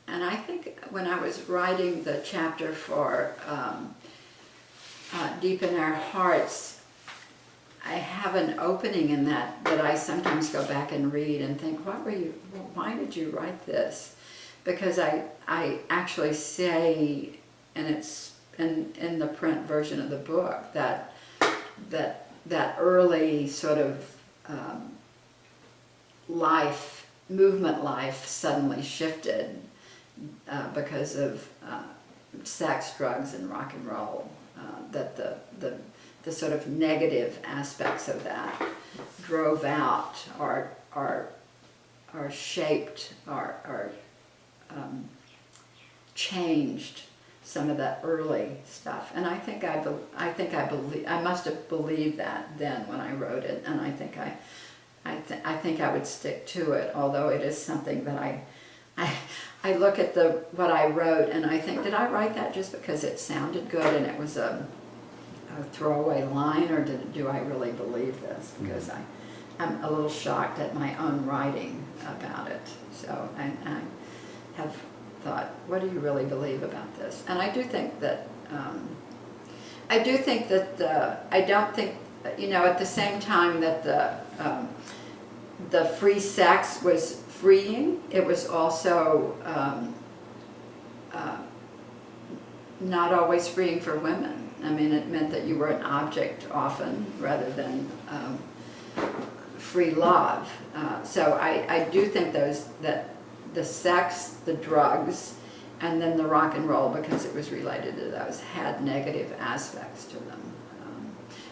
I think when I was writing the chapter for Deep in Our Hearts, I have an opening in that I sometimes go back and read and think, why did you write this? Because I actually say, and it's in the print version of the book, that early sort of movement life suddenly shifted because of sex, drugs, and rock and roll. That the sort of negative aspects of that drove out or shaped or changed some of that early stuff. And I must have believed that then when I wrote it, and I think I would stick to it, although it is something that I look at what I wrote and I think, did I write that just because it sounded good and it was a throwaway line, or do I really believe this? Because I'm a little shocked at my own writing about it. So I have thought, what do you really believe about this? And I do think that I don't think, at the same time that the free sex was freeing, it was also not always freeing for women. I mean, it meant that you were an object often rather than free love. So I do think that the sex, the drugs, and then the rock and roll, because it was related to those, had negative aspects to them.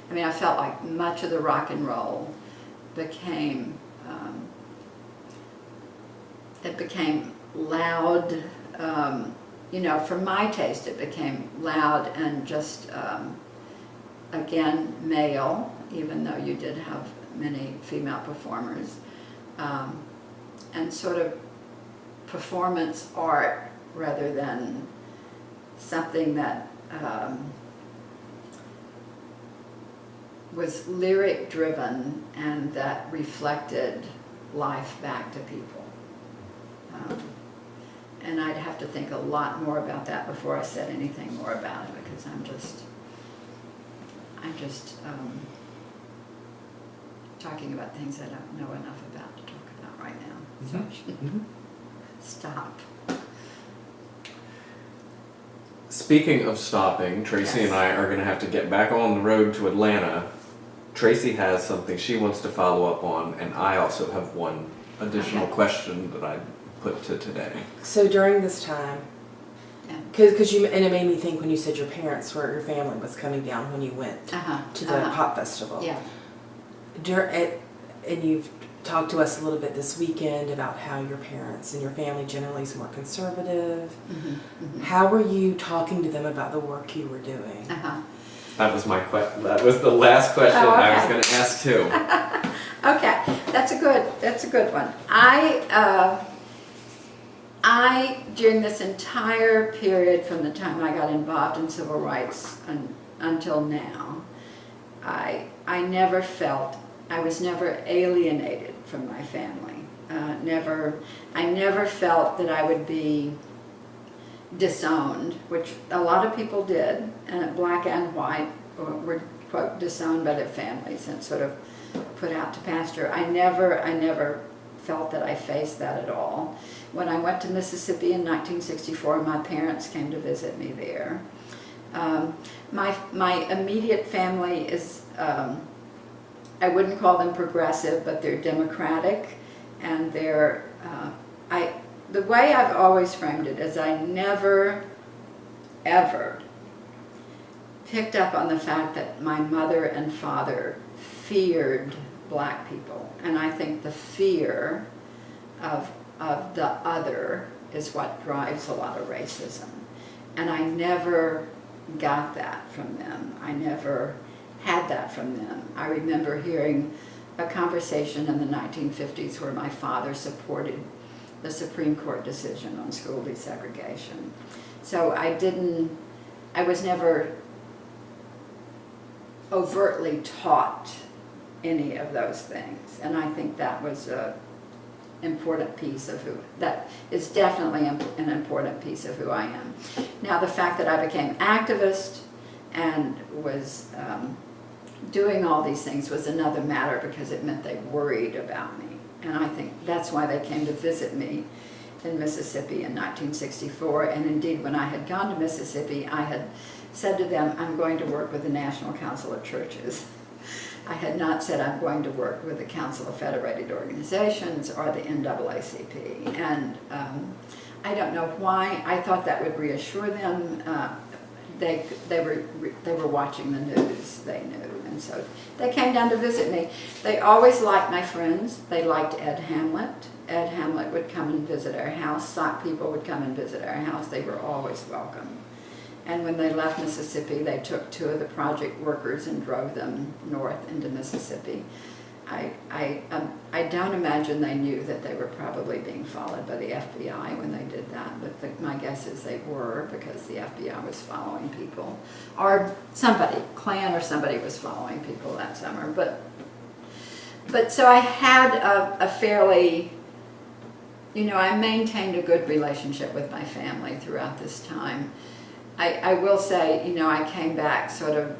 I mean, I felt like much of the rock and roll became loud. For my taste, it became loud and just again, male, even though you did have many female performers, and sort of performance art rather than something that was lyric driven and that reflected life back to people. And I'd have to think a lot more about that before I said anything more about it, because I'm just talking about things I don't know enough about to talk about right now. So I should stop. Speaking of stopping, Tracy Yes. and I are going to have to get back on the road to Atlanta. Tracy has something she wants to follow up on, and I also have one additional Okay. question that I put to today. So during this time, Yeah. because you, and it made me think when you said your parents were, your family was coming down when you went to the pop festival. Yeah. And you've talked to us a little bit this weekend about how your parents and your family generally is more conservative. How were you talking to them about the work you were doing? That was my that was the last question Oh, I was okay. going to ask too. Okay, that's a good one. I during this entire period from the time I got involved in civil rights until now, I never felt, I was never alienated from my family. I never felt that I would be disowned, which a lot of people did, and black and white were, quote, disowned by their families and sort of put out to pasture. I never felt that I faced that at all. When I went to Mississippi in 1964, my parents came to visit me there. My immediate family is, I wouldn't call them progressive, but they're democratic, and they're, the way I've always framed it is I never, ever picked up on the fact that my mother and father feared black people. And I think the fear of the other is what drives a lot of racism. And I never got that from them. I never had that from them. I remember hearing a conversation in the 1950s where my father supported the Supreme Court decision on school desegregation. So I was never overtly taught any of those things. And I think that was a important piece of that is definitely an important piece of who I am. Now, the fact that I became activist and was doing all these things was another matter, because it meant they worried about me. And I think that's why they came to visit me in Mississippi in 1964. And indeed, when I had gone to Mississippi, I had said to them, I'm going to work with the National Council of Churches. I had not said I'm going to work with the Council of Federated Organizations or the NAACP. And I don't know why. I thought that would reassure them. They were watching the news, they knew. And so they came down to visit me. They always liked my friends. They liked Ed Hamlet. Ed Hamlet would come and visit our house. Sock people would come and visit our house. They were always welcome. And when they left Mississippi, they took 2 of the project workers and drove them north into Mississippi. I don't imagine they knew that they were probably being followed by the FBI when they did that, but my guess is they were, because the FBI was following people. Or somebody, Klan or somebody was following people that summer. But so I had a fairly, I maintained a good relationship with my family throughout this time. I will say, I came back sort of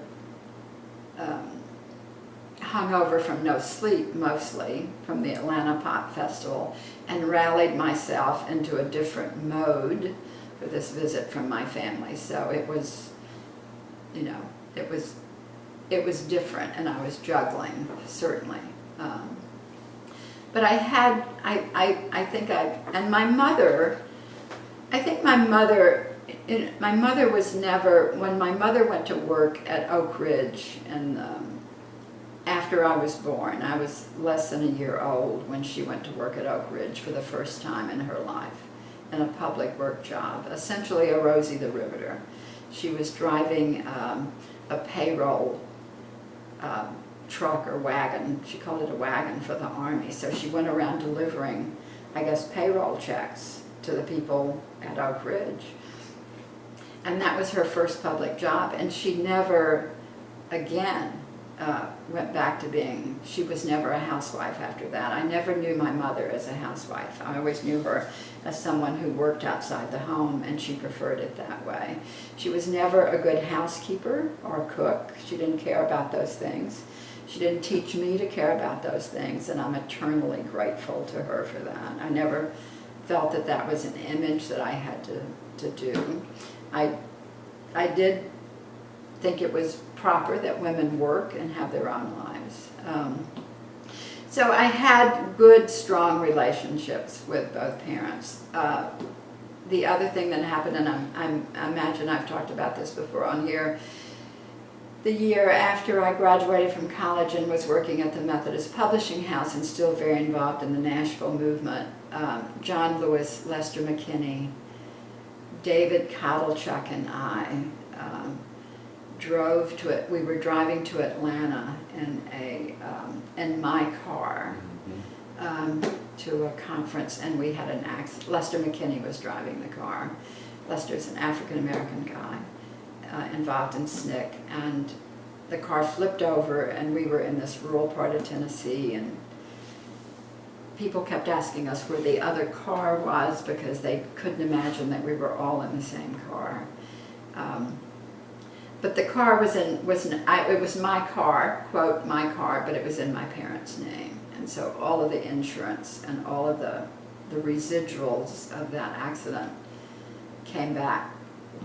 hungover from no sleep, mostly, from the Atlanta Pop Festival, and rallied myself into a different mode for this visit from my family. So it was, it was different, and I was juggling, certainly. But and my mother, my mother was never, when my mother went to work at Oak Ridge, and after I was born, I was less than a year old when she went to work at Oak Ridge for the first time in her life, in a public work job, essentially a Rosie the Riveter. She was driving a payroll truck or wagon. She called it a wagon for the Army. So she went around delivering, I guess, payroll checks to the people at Oak Ridge. And that was her first public job. And she never, again, went back to being, she was never a housewife after that. I never knew my mother as a housewife. I always knew her as someone who worked outside the home, and she preferred it that way. She was never a good housekeeper or cook. She didn't care about those things. She didn't teach me to care about those things, and I'm eternally grateful to her for that. I never felt that that was an image that I had to do. I did think it was proper that women work and have their own lives. So I had good, strong relationships with both parents. The other thing that happened, and I imagine I've talked about this before on here, the year after I graduated from college and was working at the Methodist Publishing House and still very involved in the Nashville movement, John Lewis, Lester McKinney, David Kotelchuk and I drove to it. We were driving to Atlanta in my car to a conference, and we had an accident. Lester McKinney was driving the car. Lester's an African-American guy involved in SNCC, and the car flipped over, and we were in this rural part of Tennessee, and people kept asking us where the other car was because they couldn't imagine that we were all in the same car. But the car it was my car, quote, my car, but it was in my parents' name. And so all of the insurance and all of the residuals of that accident came back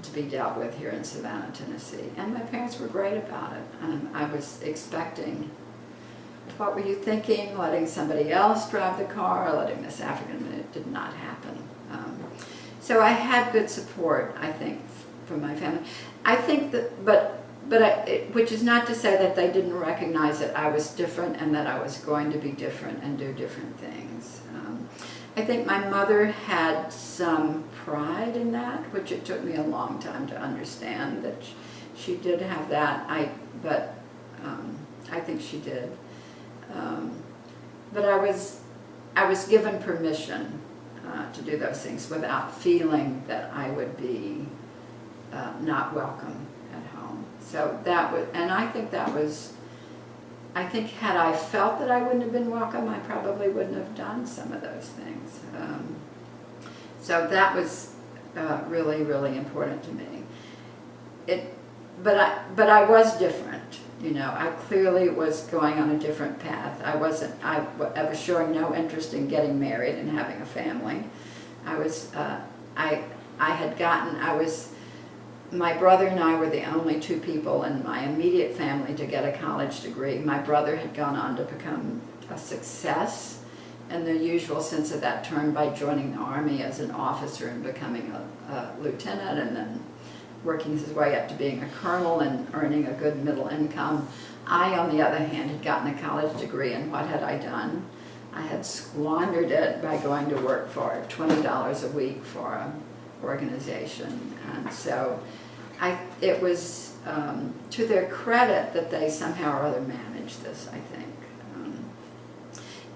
to be dealt with here in Savannah, Tennessee. And my parents were great about it. And I was expecting, what were you thinking, letting somebody else drive the car, or letting this African, it did not happen. So I had good support, I think, from my family. I think that, which is not to say that they didn't recognize that I was different and that I was going to be different and do different things. I think my mother had some pride in that, which it took me a long time to understand that she did have that. But I think she did. But I was given permission to do those things without feeling that I would be not welcome at home. So that was, and I think that was, I think had I felt that I wouldn't have been welcome, I probably wouldn't have done some of those things. So that was really, really important to me. But I was different. You know, I clearly was going on a different path. I was showing no interest in getting married and having a family. My brother and I were the only two people in my immediate family to get a college degree. My brother had gone on to become a success in the usual sense of that term by joining the Army as an officer and becoming a lieutenant, and then working his way up to being a colonel and earning a good middle income. I, on the other hand, had gotten a college degree, and what had I done? I had squandered it by going to work for $20 a week for an organization. And so it was to their credit that they somehow or other managed this, I think.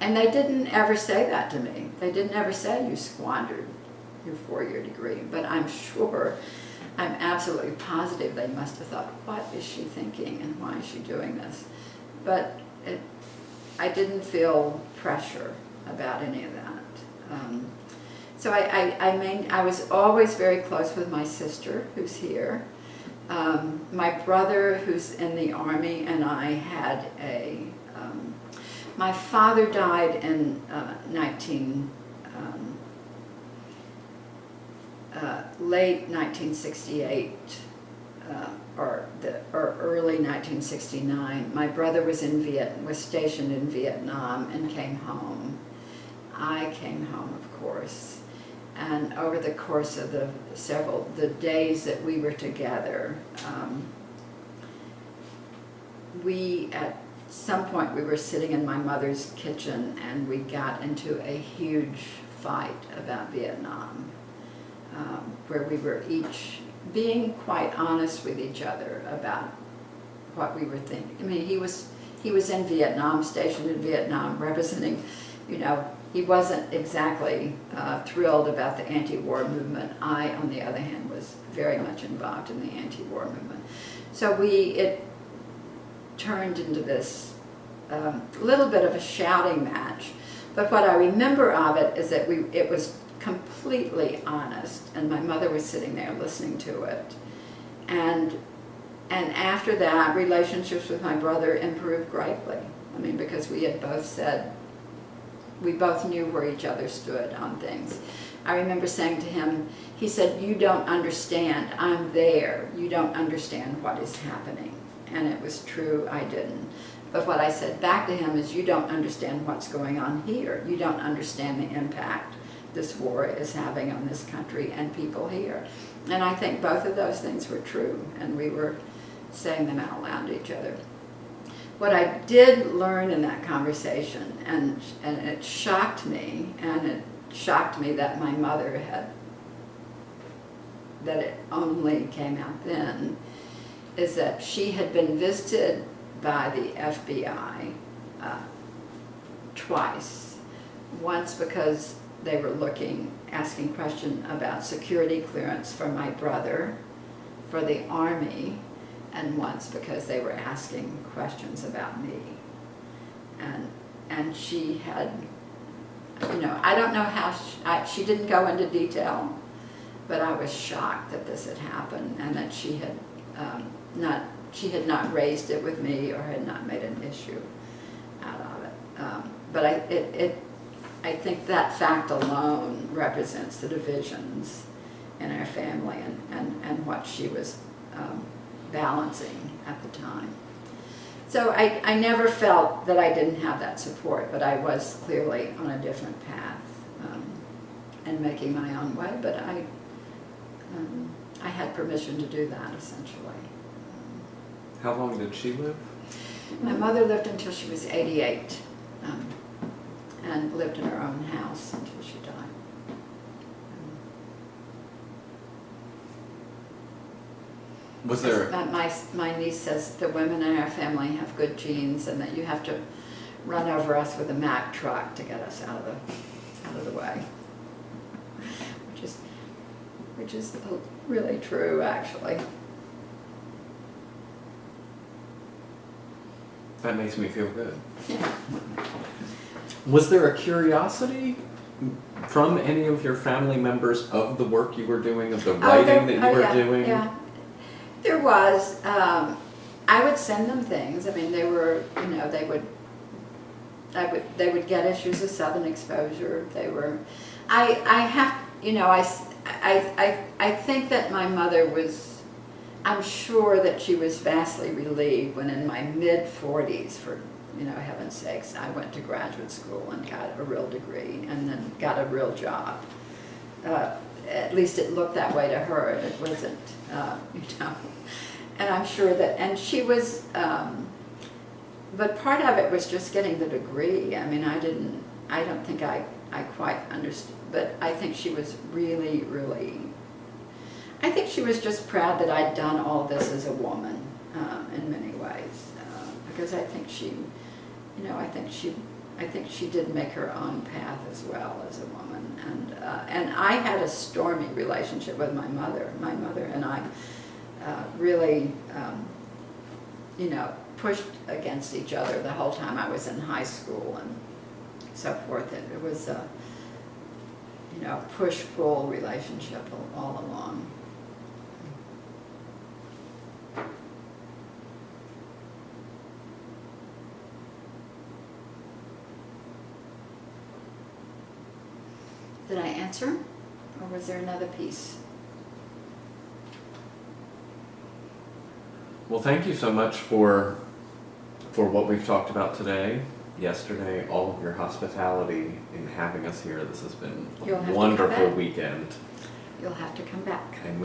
And they didn't ever say that to me. They didn't ever say, you squandered your 4-year degree. But I'm absolutely positive they must have thought, what is she thinking and why is she doing this? But I didn't feel pressure about any of that. So I was always very close with my sister, who's here. My brother, who's in the Army, and I had my father died in late 1968 or early 1969. My brother was stationed in Vietnam and came home. I came home, of course, and over the course of the days that we were together, at some point we were sitting in my mother's kitchen and we got into a huge fight about Vietnam, where we were each being quite honest with each other about what we were thinking. I mean, he was in Vietnam, stationed in Vietnam, representing, he wasn't exactly thrilled about the anti-war movement. I, on the other hand, was very much involved in the anti-war movement. So it turned into this little bit of a shouting match. But what I remember of it is that it was completely honest, and my mother was sitting there listening to it. And after that, relationships with my brother improved greatly. I mean, because we had both said, we both knew where each other stood on things. I remember saying to him, he said, "You don't understand, I'm there. You don't understand what is happening." And it was true, I didn't. But what I said back to him is, "You don't understand what's going on here. You don't understand the impact this war is having on this country and people here." And I think both of those things were true, and we were saying them out loud to each other. What I did learn in that conversation, and it shocked me, that my mother that it only came out then, is that she had been visited by the FBI twice. Once because they were asking questions about security clearance for my brother, for the Army, and once because they were asking questions about me. And she had, I don't know how, she didn't go into detail, but I was shocked that this had happened, and that she had not raised it with me, or had not made an issue out of it. But I think that fact alone represents the divisions in our family, and what she was balancing at the time. So I never felt that I didn't have that support, but I was clearly on a different path, and making my own way, but I had permission to do that, essentially. How long did she live? My mother lived until she was 88, and lived in her own house until she died. Was there? My niece says the women in our family have good genes, and that you have to run over us with a Mack truck to get us out of the way, which is really true, actually. That makes me feel good. Yeah. Was there a curiosity from any of your family members of the work you were doing, of the writing that you were doing? Yeah, there was. I would send them things. I mean, they were, they would get issues of Southern Exposure. They were, I think that my mother was, I'm sure that she was vastly relieved when in my mid-40s, for heaven's sakes, I went to graduate school and got a real degree, and then got a real job. At least it looked that way to her. It wasn't, And I'm sure that, and she was, but part of it was just getting the degree. I mean, I don't think I quite understood, but I think she was really, really, I think she was just proud that I'd done all this as a woman, in many ways, because I think she, I think she did make her own path as well as a woman, and I had a stormy relationship with my mother. My mother and I really, pushed against each other the whole time I was in high school and so forth. It was a, push-pull relationship all along. Did I answer, or was there another piece? Well, thank you so much for what we've talked about today, yesterday, all of your hospitality in having us here. This has been a wonderful weekend. You'll have to come back. And